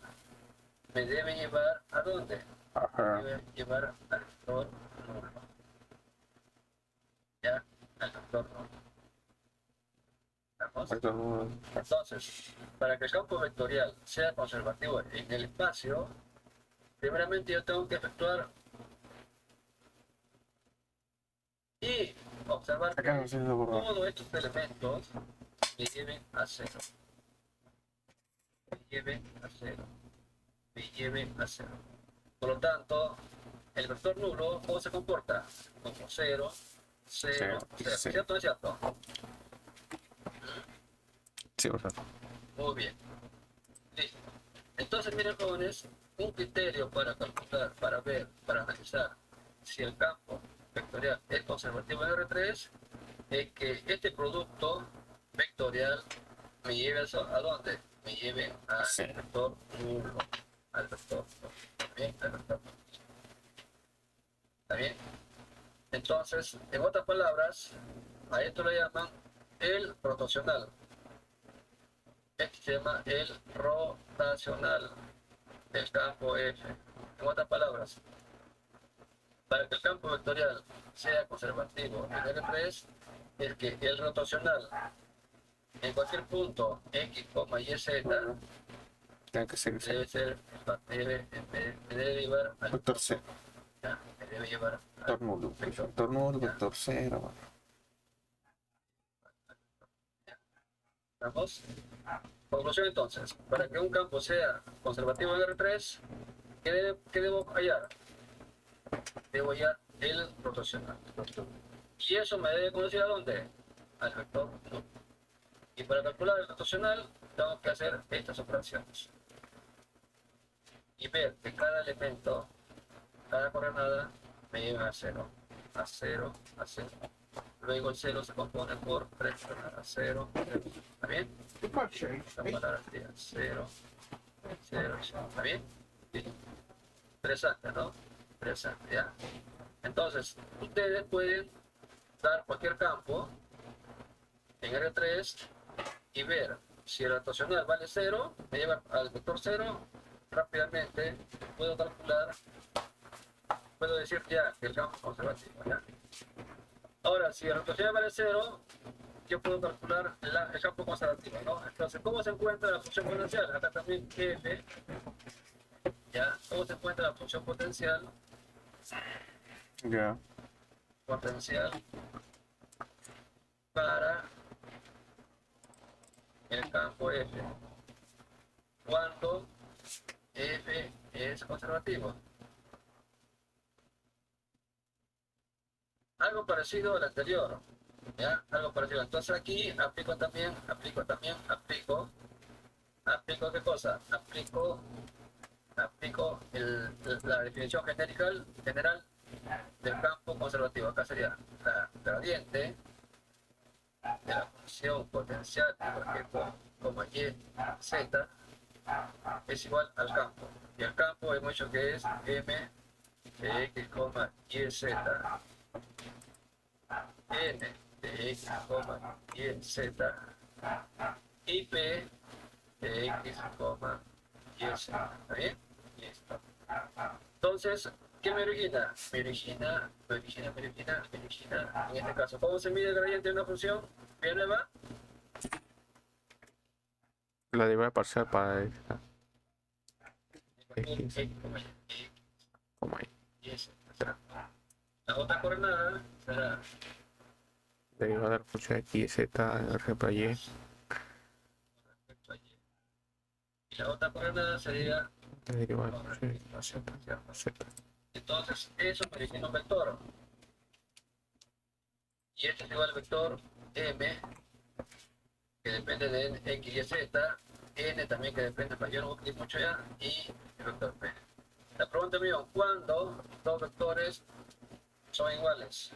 S1: me debe llevar ¿a dónde?
S2: Ajá.
S1: Debe llevar al vector nulo. ¿Ya? Al vector nulo. ¿Estamos? Entonces, para que el campo vectorial sea conservativo en el espacio, primeramente yo tengo que efectuar y observar
S2: Acá no
S1: que
S2: se lo borró.
S1: todos estos elementos me lleven a 0. Me lleven a 0. Me lleven a 0. Por lo tanto, el vector nulo, ¿cómo se comporta? Como 0, 0, 0.
S2: Sí.
S1: ¿Cierto o no es cierto?
S2: Sí, por favor.
S1: Muy bien. Listo. Entonces, miren, jóvenes, un criterio para calcular, para ver, para analizar si el campo vectorial es conservativo en R3 es que este producto vectorial me lleve ¿a dónde? Me lleve al
S2: Sí.
S1: vector nulo. Al vector nulo. ¿Está bien? Al vector nulo. ¿Está bien? Entonces, en otras palabras, a esto lo llaman el rotacional. Este se llama el rotacional del campo F. En otras palabras, para que el campo vectorial sea conservativo en R3, es que el rotacional en cualquier punto X, Y, Z
S2: Tiene que ser ese.
S1: me debe llevar al
S2: Vector C.
S1: ya, me debe llevar al
S2: Vector nulo. Vector nulo, vector cero.
S1: ¿Estamos? Conclusión entonces, para que un campo sea conservativo en R3, ¿qué debo hallar? Debo hallar el rotacional. Y eso me debe conducir ¿a dónde? Al vector nulo. Y para calcular el rotacional, tengo que hacer estas operaciones. Y ver que cada elemento, cada coordenada, me lleva a 0, a 0, a 0. Luego el 0 se compone por 3 coordenadas, 0, 0. ¿Está bien? Esta palabra sería 0, 0, 0. ¿Está bien? Sí. Interesante, ¿no? Interesante, ¿ya? Entonces, ustedes pueden dar cualquier campo en R3 y ver si el rotacional vale 0, me lleva al vector 0, rápidamente puedo calcular, puedo decir ya que el campo es conservativo, ¿ya? Ahora, si el rotacional vale 0, yo puedo calcular el campo conservativo, ¿no? Entonces, ¿cómo se encuentra la función potencial? Acá también F, ¿ya? ¿Cómo se encuentra la función potencial?
S2: Ya.
S1: Potencial para el campo F. Cuando F es conservativo. Algo parecido al anterior, ¿ya? Algo parecido. Entonces aquí aplico ¿qué cosa? Aplico la definición general del campo conservativo. Acá sería la gradiente de la función potencial, por ejemplo, como y, z, es igual al campo. Y el campo hemos dicho que es m de x, y, z, n de x, y, z, y p de x, y, z. ¿Está bien? Listo. Entonces, ¿qué me origina? Me origina. En este caso, ¿cómo se mide el gradiente de una función? ¿Bien, Eva?
S4: La derivada parcial para x,
S1: X,
S4: X, coma y.
S1: Y, Z. La otra coordenada será
S4: Derivada de la función x y z, por ejemplo, y.
S1: respecto a Y. Y la otra coordenada sería
S4: La derivada de la
S1: con
S4: función
S1: respecto a
S4: x,
S1: Z, ¿cierto?
S4: z.
S1: Entonces, eso me origina un vector. Y este es igual al vector M, que depende de n, x y z, n también que depende, pero yo no voy a clic mucho ya, y el vector p. La pregunta mía, ¿cuándo dos vectores son iguales?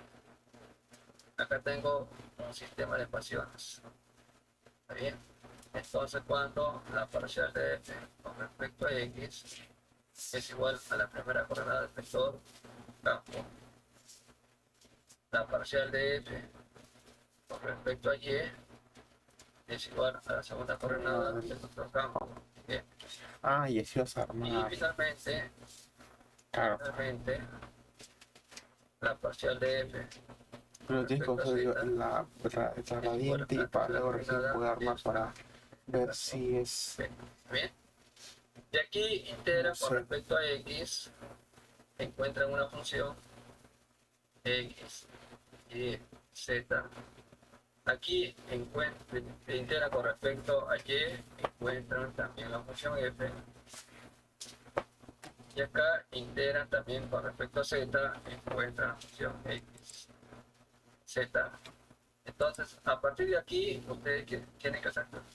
S1: Acá tengo un sistema de ecuaciones. ¿Está bien? Entonces, cuando la parcial de f con respecto a x es igual a la primera coordenada del vector campo, la parcial de f con respecto a y es igual a la segunda coordenada del vector campo. Bien.
S2: Ah, y así vas a
S1: Y
S2: armar.
S1: finalmente,
S2: Claro.
S1: la parcial de f
S2: Pero tienes que usar la gradiente y para luego recién poder armar para ver si es.
S1: bien. De aquí integran
S2: No sé.
S1: con respecto a x, encuentran una función x, y, z. Aquí integran con respecto a y, encuentran también la función f. Y acá integran también con respecto a z, encuentran la función x, z. Entonces, a partir de aquí, ustedes tienen que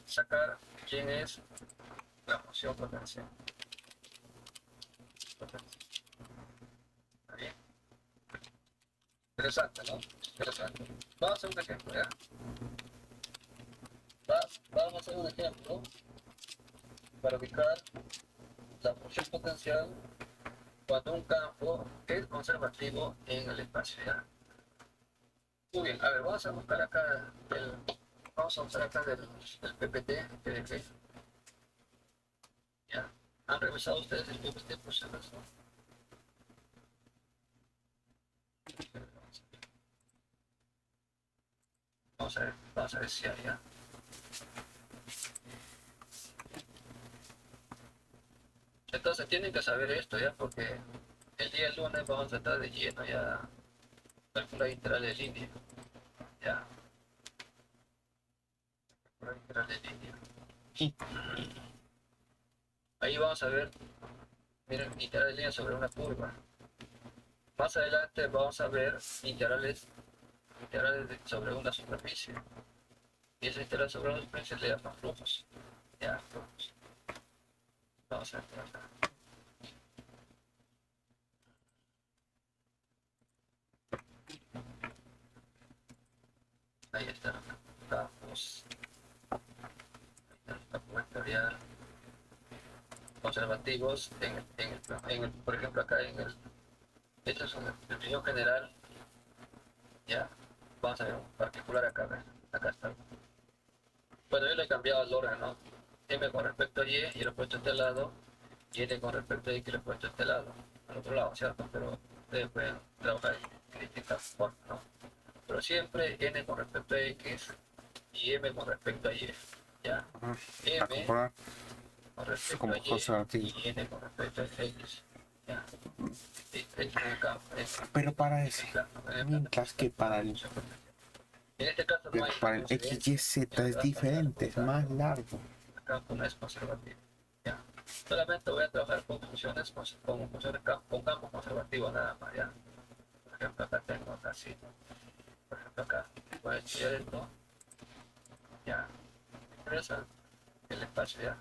S1: sacar quién es la función potencial. ¿Está bien? Interesante, ¿no? Interesante. Vamos a hacer un ejemplo, ¿ya? Vamos a hacer un ejemplo para ubicar la función potencial cuando un campo es conservativo en el espacio, ¿ya? Muy bien, a ver, vamos a buscar acá vamos a buscar acá del PPT, PDP. ¿Ya? ¿Han revisado ustedes el PPT por si acaso? Vamos a ver si hay ya. Entonces tienen que saber esto ya, porque el día lunes vamos a estar de lleno ya calcular integrales de línea. Ya. Calcular integrales de línea. Ahí vamos a ver, miren, integrales de línea sobre una curva. Más adelante vamos a ver integrales sobre una superficie. Y esa integral sobre una superficie le llaman flujos. Ya, flujos. Vamos a ver acá. Ahí está los campos. Ahí está los campos vectorial conservativos por ejemplo acá en el, esto es una definición general. Ya, vamos a ver un particular acá, ¿ves? Acá está. Bueno, yo le he cambiado el orden, ¿no? M con respecto a y lo he puesto a este lado, y N con respecto a y lo he puesto a este lado, al otro lado, ¿cierto? Pero ustedes pueden trabajar en distintas formas, ¿no? Pero siempre N con respecto a X y M con respecto a Y, ¿ya? M con respecto
S2: como
S1: a Y
S2: conservativo.
S1: y N con respecto a X, ¿ya? Este es el campo,
S2: Pero para eso, mientras que para el
S1: en este caso no hay
S2: para el XYZ es diferente, es más largo.
S1: el campo no es conservativo. ¿Ya? Solamente voy a trabajar con funciones con campo conservativo nada más. ¿Ya? Por ejemplo, acá tengo acá así. Por ejemplo, acá voy a estudiar esto. Ya. Me interesa el espacio. Ya.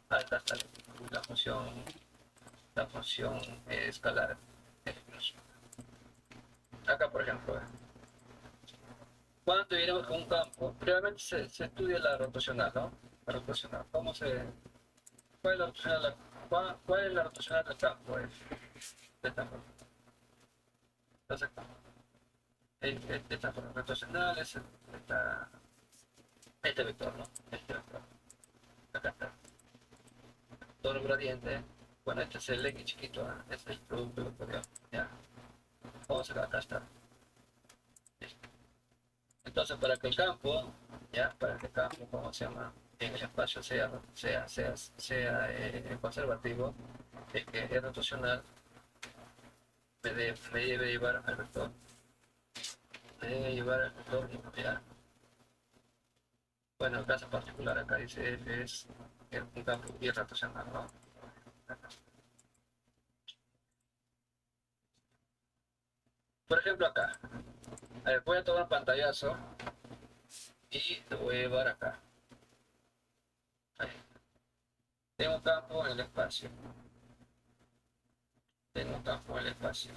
S1: Acá está la función escalar. Acá, por ejemplo. Cuando iremos con un campo, previamente se estudia la rotacional, ¿no? La rotacional. ¿Cuál es la rotacional? ¿Cuál es la rotacional del campo? de esta forma. Entonces, estas formas rotacionales, este vector, ¿no? Este vector. Acá está. Todo el gradiente. Bueno, este es el X chiquito, ¿eh? Este es el producto vectorial. Ya. Vamos acá está. Listo. Entonces, para que el campo, ya, para que el campo, ¿cómo se llama? En el espacio sea conservativo, es que es rotacional, me debe llevar al vector. Me debe llevar al vector ya. Bueno, el caso particular acá dice F es un campo irrotacional, ¿no? Por ejemplo acá, a ver, voy a tomar un pantallazo y lo voy a llevar acá. Ahí. Tengo un campo en el espacio. Tengo un campo en el espacio.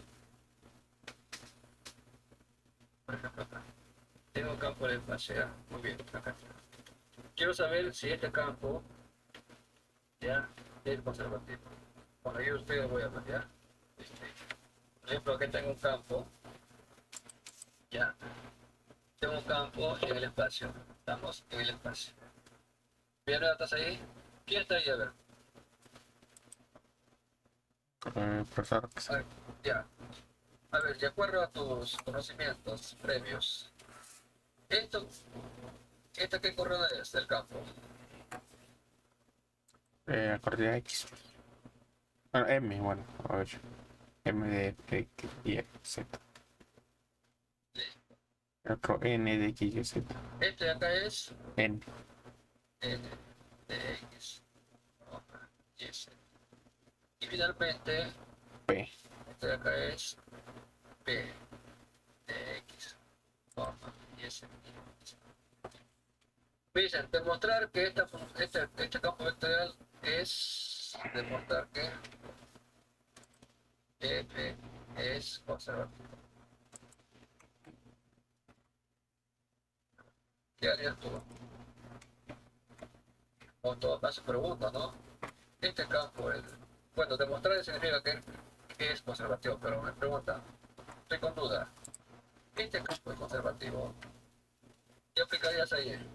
S1: Por ejemplo acá. Tengo un campo en el espacio, ¿ya? Muy bien, acá. Quiero saber si este campo ya es conservativo. Bueno, yo ustedes voy a ver, ¿ya? Por ejemplo, aquí tengo un campo, ya. Tengo un campo en el espacio. Estamos en el espacio. ¿Bien, estás ahí? ¿Quién está ahí? A ver.
S4: Profesor,
S1: A ver, ya. A ver, de acuerdo a tus conocimientos previos, ¿esto qué coordenada es del campo?
S4: coordenada X. Bueno, M, bueno, a ver. M de X, Y, Z. El otro N de X, Y, Z.
S1: Este de acá es
S4: N.
S1: N de X, Y, Z. Y finalmente,
S4: P.
S1: este de acá es P de X, Y, Z. Me dicen, demostrar que este campo vectorial es demostrar que F es conservativo. ¿Qué harías tú? O en todo caso pregunta, ¿no? Este campo, bueno, demostrar significa que es conservativo, pero me pregunta, estoy con duda, ¿este campo es conservativo? ¿Qué aplicarías ahí?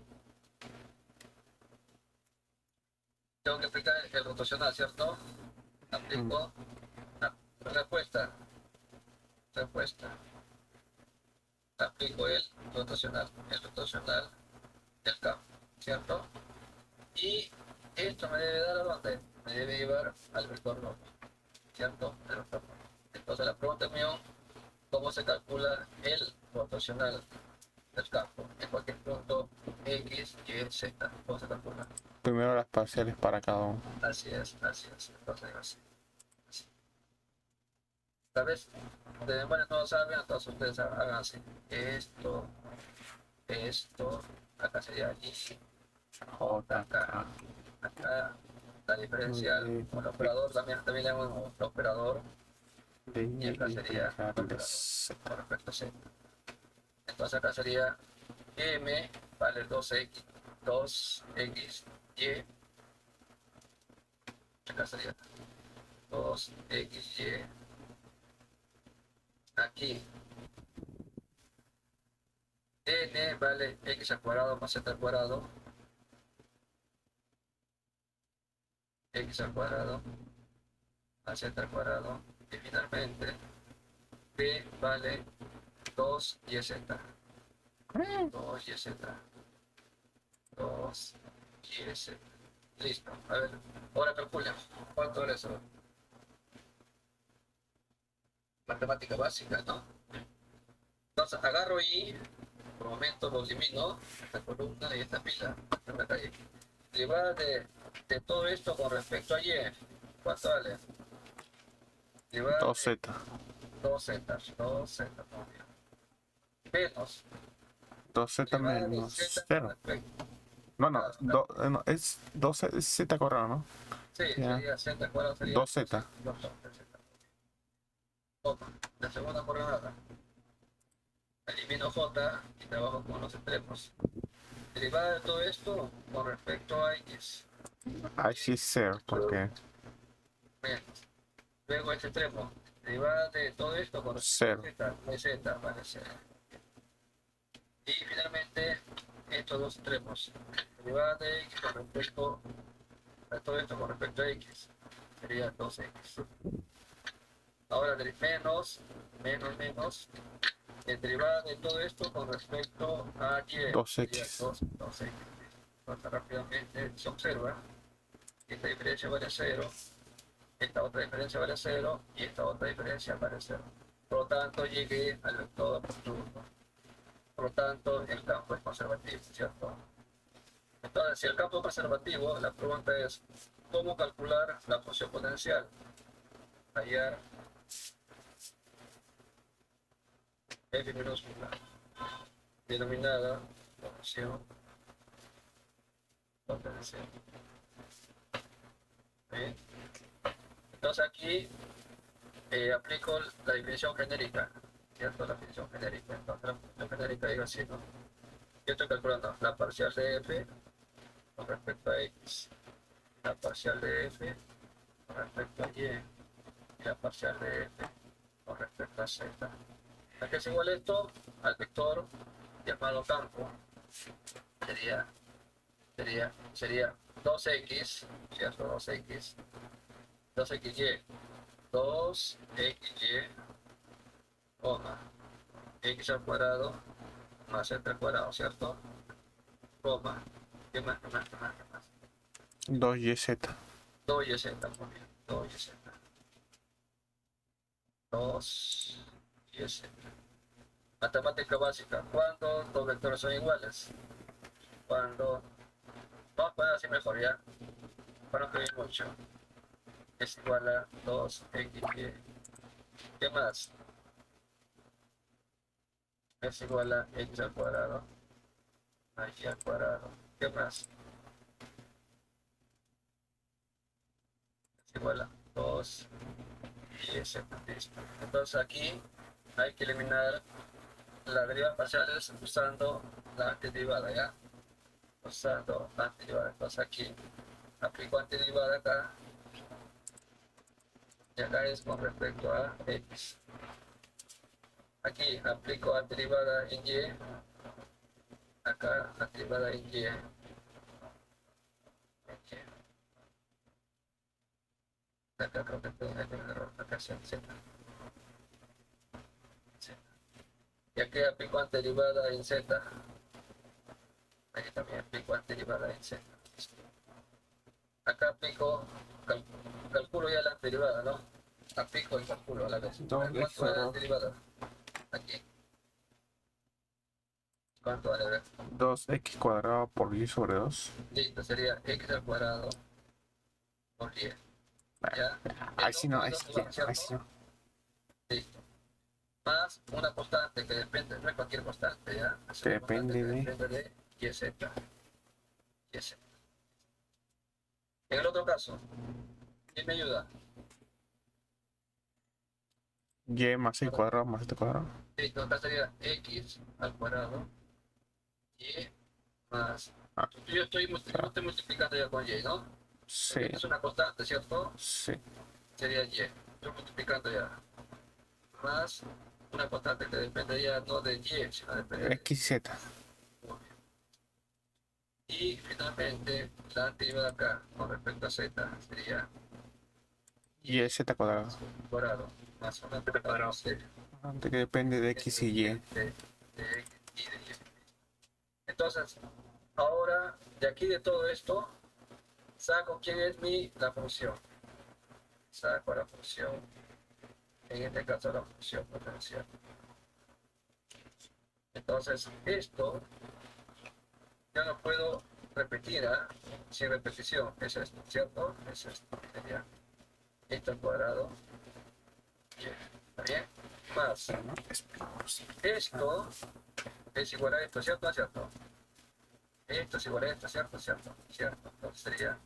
S1: Tengo que aplicar el rotacional, ¿cierto? Aplico respuesta. Aplico el rotacional del campo, ¿cierto? Y esto me debe dar a dónde? Me debe llevar al vector normal, ¿cierto? El vector normal. Entonces la pregunta mía, ¿cómo se calcula el rotacional del campo en cualquier punto X, Y, Z? ¿Cómo se calcula?
S4: Primero las parciales para cada uno.
S1: Así es. Entonces así. Tal vez de memoria no lo saben, entonces ustedes hagan así. Esto, acá sería Y,
S4: J,
S1: acá, la diferencial, con el operador también le llamamos el operador,
S4: D,
S1: y acá sería el operador
S4: Z.
S1: con respecto a Z. Entonces acá sería M vale 2X, Y, acá sería 2XY, aquí N vale X al cuadrado más Z al cuadrado, X al cuadrado más Z al cuadrado, y finalmente P vale 2YZ, 2YZ, 2YZ. Listo. A ver, ahora calculen. ¿Cuánto era eso? Matemática básica, ¿no? Entonces agarro y por momento lo elimino, esta columna y esta pila. Derivada de todo esto con respecto a Y, ¿cuánto vale? Derivada
S4: 2Z.
S1: 2Z, menos
S4: 2Z
S1: derivada de
S4: menos
S1: Z con
S4: 0.
S1: respecto.
S4: No, es 2Z cuadrado, ¿no?
S1: Sí,
S4: Ya.
S1: sería Z cuadrado, sería
S4: 2Z.
S1: Toma, la segunda coordenada. Elimino J y trabajo con los extremos. Derivada de todo esto con respecto a X.
S4: Ahí sí es 0, porque
S1: Menos. Luego este extremo derivada de todo esto con
S4: Cero.
S1: z vale 0. Y finalmente, estos dos extremos, derivada de x con respecto a todo esto con respecto a x, sería 2x. Ahora menos, derivada de todo esto con respecto a y,
S4: 2x.
S1: 2x. Entonces rápidamente se observa que esta diferencia vale 0, esta otra diferencia vale 0 y esta otra diferencia vale 0. Por lo tanto, llegué al vector nocturno. Por lo tanto, el campo es conservativo, ¿cierto? Entonces, si el campo es conservativo, la pregunta es, ¿cómo calcular la función potencial? Hallar f minúscula, denominada función potencial. ¿Bien? Entonces aquí aplico la definición genérica, ¿cierto? La definición genérica. Entonces la definición genérica digo así, ¿no? Yo estoy calculando la parcial de f con respecto a x, la parcial de f con respecto a y, y la parcial de f con respecto a z. ¿A qué es igual esto? Al vector llamado campo. Sería 2x, ¿cierto? 2xy, 2xy, coma, x al cuadrado más z al cuadrado, ¿cierto? Coma, ¿qué más?
S4: 2yz.
S1: 2yz, muy bien, 2yz. 2yz. Matemática básica, ¿cuándo dos vectores son iguales? Cuando, vamos a poner así mejor ya, para no escribir mucho, es igual a 2xy. ¿Qué más? Es igual a x al cuadrado más y al cuadrado. ¿Qué más? Es igual a 2 y z. Listo. Entonces aquí hay que eliminar las derivadas parciales usando la antiderivada, ¿ya? Usando la antiderivada. Entonces aquí aplico antiderivada acá. Y acá es con respecto a x. Aquí aplico antiderivada en y. Acá antiderivada en y. Acá creo que tengo un error. Acá es z. Y aquí aplico antiderivada en z. Aquí también aplico antiderivada en z. Acá aplico, calculo ya la antiderivada, ¿no? Aplico el cálculo a la vez. ¿Cuánto vale la antiderivada? Aquí. ¿Cuánto vale? A ver.
S4: 2x cuadrado por y sobre 2.
S1: Listo, sería x al cuadrado por y. ¿Ya?
S4: Ahí sí no, ahí sí no.
S1: Listo. Más una constante que depende, no es cualquier constante, ¿ya? Es
S4: Que
S1: una constante
S4: depende
S1: que
S4: de-
S1: depende de YZ. YZ. En el otro caso, ¿quién me ayuda?
S4: Y más y cuadrado más z cuadrado.
S1: Listo, acá sería x al cuadrado y más.
S4: Ah.
S1: Yo estoy multiplicando ya con y, ¿no?
S4: Sí,
S1: Es una constante, ¿cierto?
S4: sí.
S1: Sería y. Estoy multiplicando ya. Más una constante que depende ya no de y, sino depende de
S4: X y z.
S1: y finalmente la antiderivada acá con respecto a z sería
S4: Y z cuadrado.
S1: cuadrado más una cuadrado
S4: Antes que depende de x y y.
S1: de x y de y. Entonces, ahora de aquí de todo esto saco quién es la función. Saco la función, en este caso la función potencial. Entonces, esto ya no puedo repetir, ¿ah? Sin repetición, es esto, ¿cierto? Es esto, sería esto al cuadrado. Bien, ¿está bien? Más,
S4: Pero no explicamos.
S1: esto es igual a esto, ¿cierto? ¿Cierto? Esto es igual a esto, ¿cierto? ¿Cierto? ¿Cierto? Entonces sería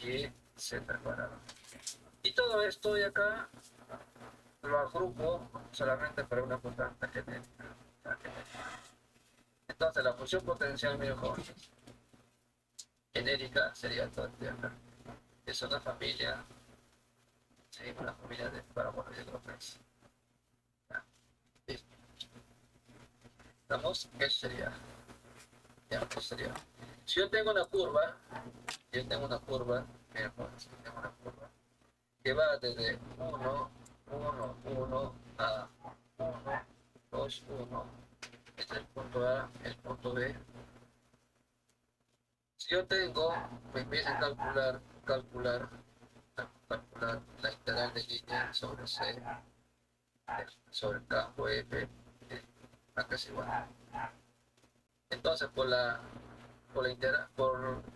S1: y z al cuadrado. Y todo esto de acá lo agrupo solamente para una constante genética. Entonces la función potencial mejor genérica sería todo este de acá. Es una familia Seguimos la familia de parábolas de Groters. Listo. ¿Estamos? Eso sería. Ya, eso sería. Si yo tengo una curva, mira, pues, tengo una curva que va desde 1, 1, 1 a 1, 2, 1, desde el punto A, el punto B. Si yo tengo, me empiezan a calcular la integral de línea sobre C, sobre el campo F, acá es igual. Entonces, por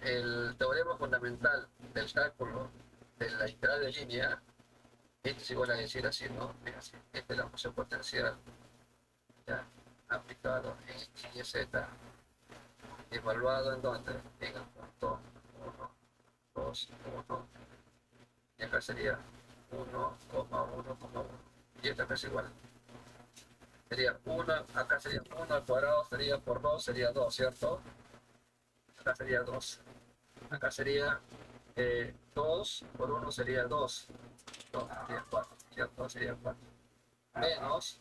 S1: el teorema fundamental del cálculo de la integral de línea, esto es igual a decir así, ¿no? Mira, así, esta es la función potencial, ya, aplicado en línea Z, evaluado en donde, en el punto 1, 2, 1, y acá sería 1,1,1, y esta acá es igual. Sería 1, acá sería 1 al cuadrado, sería por 2, sería 2, ¿cierto? Acá sería 2. Acá sería 2 por 1 sería 2. 2 sería 4, ¿cierto? Sería 4. Menos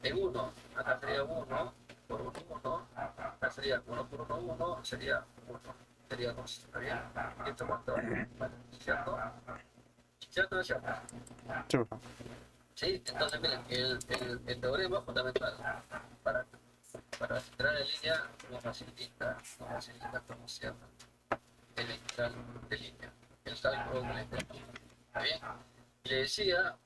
S1: en 1, acá sería 1 por 1, 1. Acá sería 1 por 1, 1, sería 1. Sería 2, ¿está bien? ¿Y esto cuánto? Vale, ¿cierto? ¿Cierto o no cierto?
S4: Sí, profe.
S1: Sí, entonces miren, el teorema fundamental para, para entrar en línea nos facilita cómo se llama el integral de línea, el cálculo de la integral. ¿Está bien? Le decía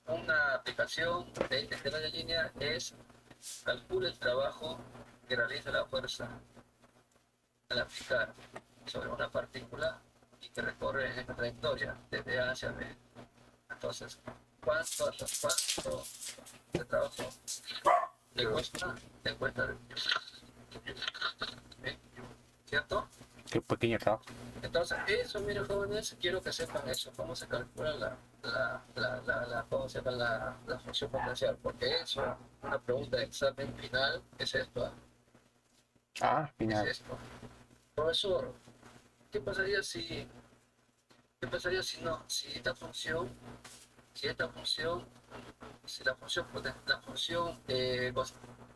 S1: una aplicación de esta integral de línea es calcula el trabajo que realiza la fuerza al aplicar sobre una partícula y que recorre en esta trayectoria desde A hacia B. Entonces, ¿cuánto de trabajo le cuesta? ¿Eh? ¿Cierto?
S4: Qué pequeño trabajo.
S1: Entonces, eso, miren jóvenes, quiero que sepan eso, cómo se calcula cómo se llama la función potencial, porque eso, una pregunta de examen final, es esto,
S4: Ah,
S1: es
S4: final.
S1: esto. Profesor, ¿qué pasaría si no, si esta función, si la función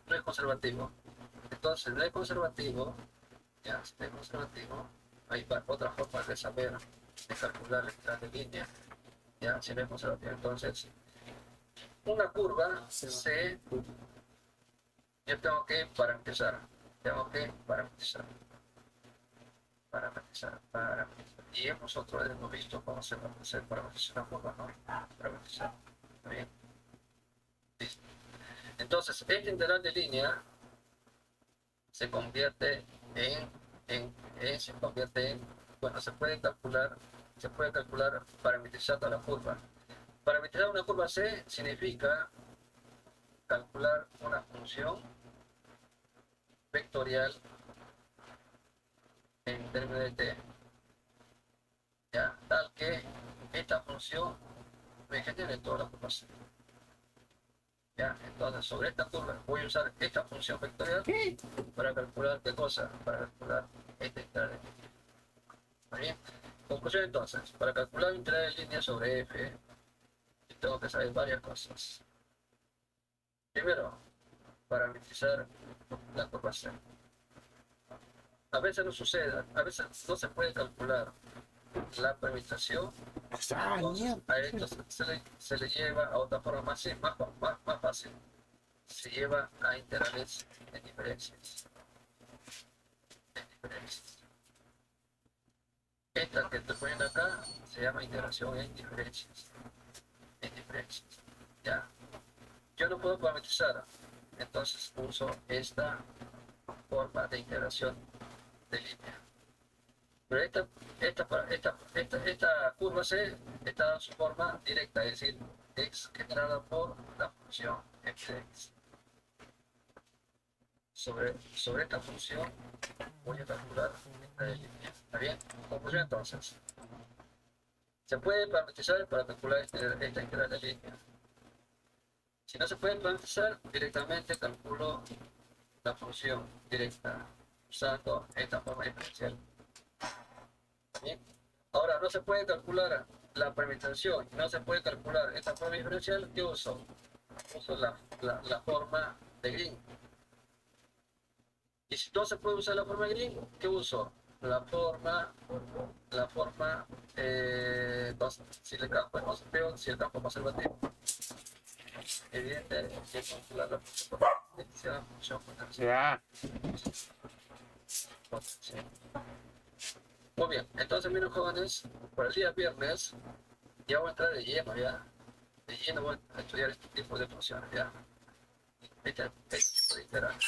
S1: no es conservativo? Entonces, no es conservativo, ya, si no es conservativo, hay otra forma de saber, de calcular la integral de línea, ya, si no es conservativo. Entonces, una curva C, yo tengo que parametrizar, parametrizar. Y nosotros hemos visto cómo se va a hacer parametrizar una curva, ¿no? Parametrizar. ¿Está bien? Listo. Entonces, esta integral de línea se convierte bueno, se puede calcular parametrizando la curva. Parametrizar una curva C significa calcular una función vectorial en términos de t, ¿ya? Tal que esta función me genere toda la curva C. ¿Ya? Entonces, sobre esta curva voy a usar esta función vectorial para calcular qué cosa, para calcular esta integral de línea. ¿Muy bien? Conclusión entonces, para calcular integral de línea sobre f, tengo que saber varias cosas. Primero, parametrizar la curva C. A veces no sucede, a veces no se puede calcular la parametrización,
S4: Ah,
S1: entonces
S4: mierda.
S1: a esto se le lleva a otra forma más fácil. Se lleva a integrales en diferencias. Esta que estoy poniendo acá se llama integración en diferencias. Ya. Yo no puedo parametrizar, entonces uso esta forma de integración de línea. Pero esta curva C está en su forma directa, es decir, es generada por la función f de x. Sobre esta función voy a calcular esta de línea. ¿Está bien? Conclusión entonces. Se puede parametrizar para calcular esta integral de línea. Si no se puede parametrizar, directamente calculo la función directa usando esta forma diferencial. Bien. Ahora, no se puede calcular la permutación, no se puede calcular esta forma diferencial. ¿Qué uso? Uso la forma de Green. Y si no se puede usar la forma de Green, ¿qué uso? Entonces, si el campo es positivo, si el campo es conservativo. Evidente, hay que calcular la función potencial.
S4: Ya.
S1: Muy bien, entonces miren jóvenes, por el día viernes ya voy a entrar de lleno ya. De lleno voy a estudiar este tipo de funciones ya. Este tipo de interacción.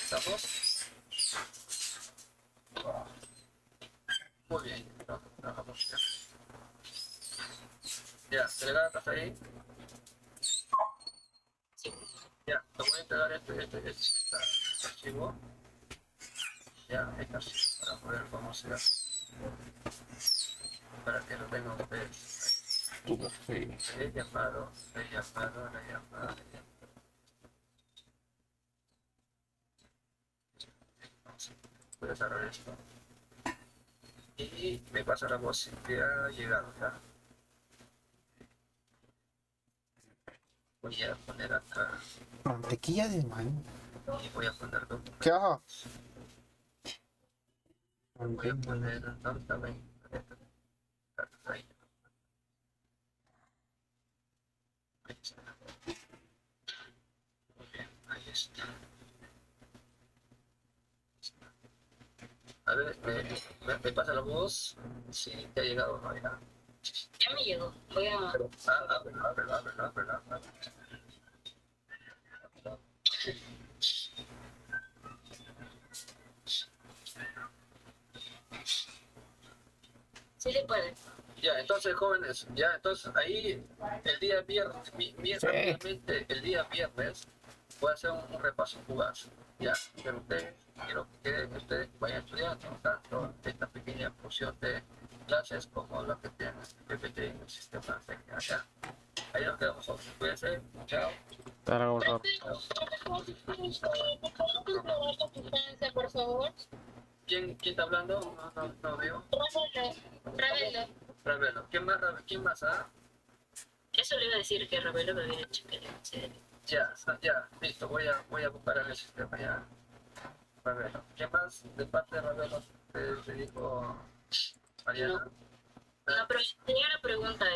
S1: ¿Estamos? Muy bien, trabajamos ya. Ya, delegada, ¿estás ahí? Ya, te voy a entregar este archivo. Ya, este archivo para poder conocer, para que lo tengan ustedes.
S4: Tu fe.
S1: Le he llamado. Voy a cerrar esto. Y me pasa la voz que ha llegado ya. Voy a poner acá
S2: Mantequilla de maíz.
S1: y voy a poner documentos.
S2: ¿Qué hago?
S1: Voy a poner también ahí. Ahí está. Muy bien, ahí está. A ver, me pasa la voz. Sí, te ha llegado, no ya.
S3: Ya me llegó. Voy a...
S1: Pero, ábrelo.
S3: Sí se puede.
S1: Ya, entonces, jóvenes, ya, entonces ahí el día viernes, rápidamente, el día viernes, voy a hacer un repaso fugaz. Ya, pero quiero que ustedes vayan estudiando tanto esta pequeña porción de clases como lo que tienen PPT en el sistema técnico. Ya, ahí nos quedamos nosotros. Cuídense, chao.
S4: Te hago
S1: Chao.
S3: Por favor.
S1: ¿Quién está hablando? No veo.
S3: Ravelo.
S1: Ravelo. ¿Quién más? Ah?
S3: Eso le iba a decir que Ravelo me había dicho que le considere.
S1: Ya, listo, voy a buscar en el sistema ya. Ravelo. ¿Qué más de parte de Ravelo te dijo Mariana?
S3: No, pero tenía una pregunta.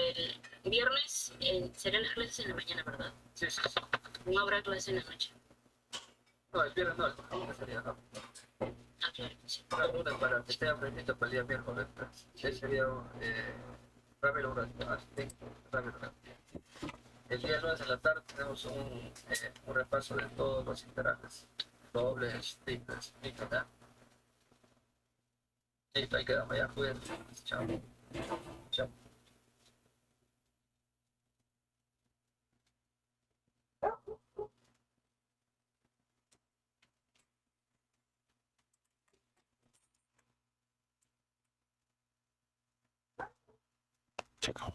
S3: El viernes serán las clases en la mañana, ¿verdad?
S1: Sí.
S3: No habrá clases en la noche.
S1: No, el viernes no, el lunes sería, ¿no?
S3: Ah, claro, sí.
S1: El lunes para que esté aprendiendo para el día miércoles. Ese sería Ravelo Ravelo. El día lunes en la tarde tenemos un repaso de todos los integrales. Dobles, triples, ¿ya? Listo, ahí quedamos, ya, cuídense. Chao. Chao.
S4: Checa.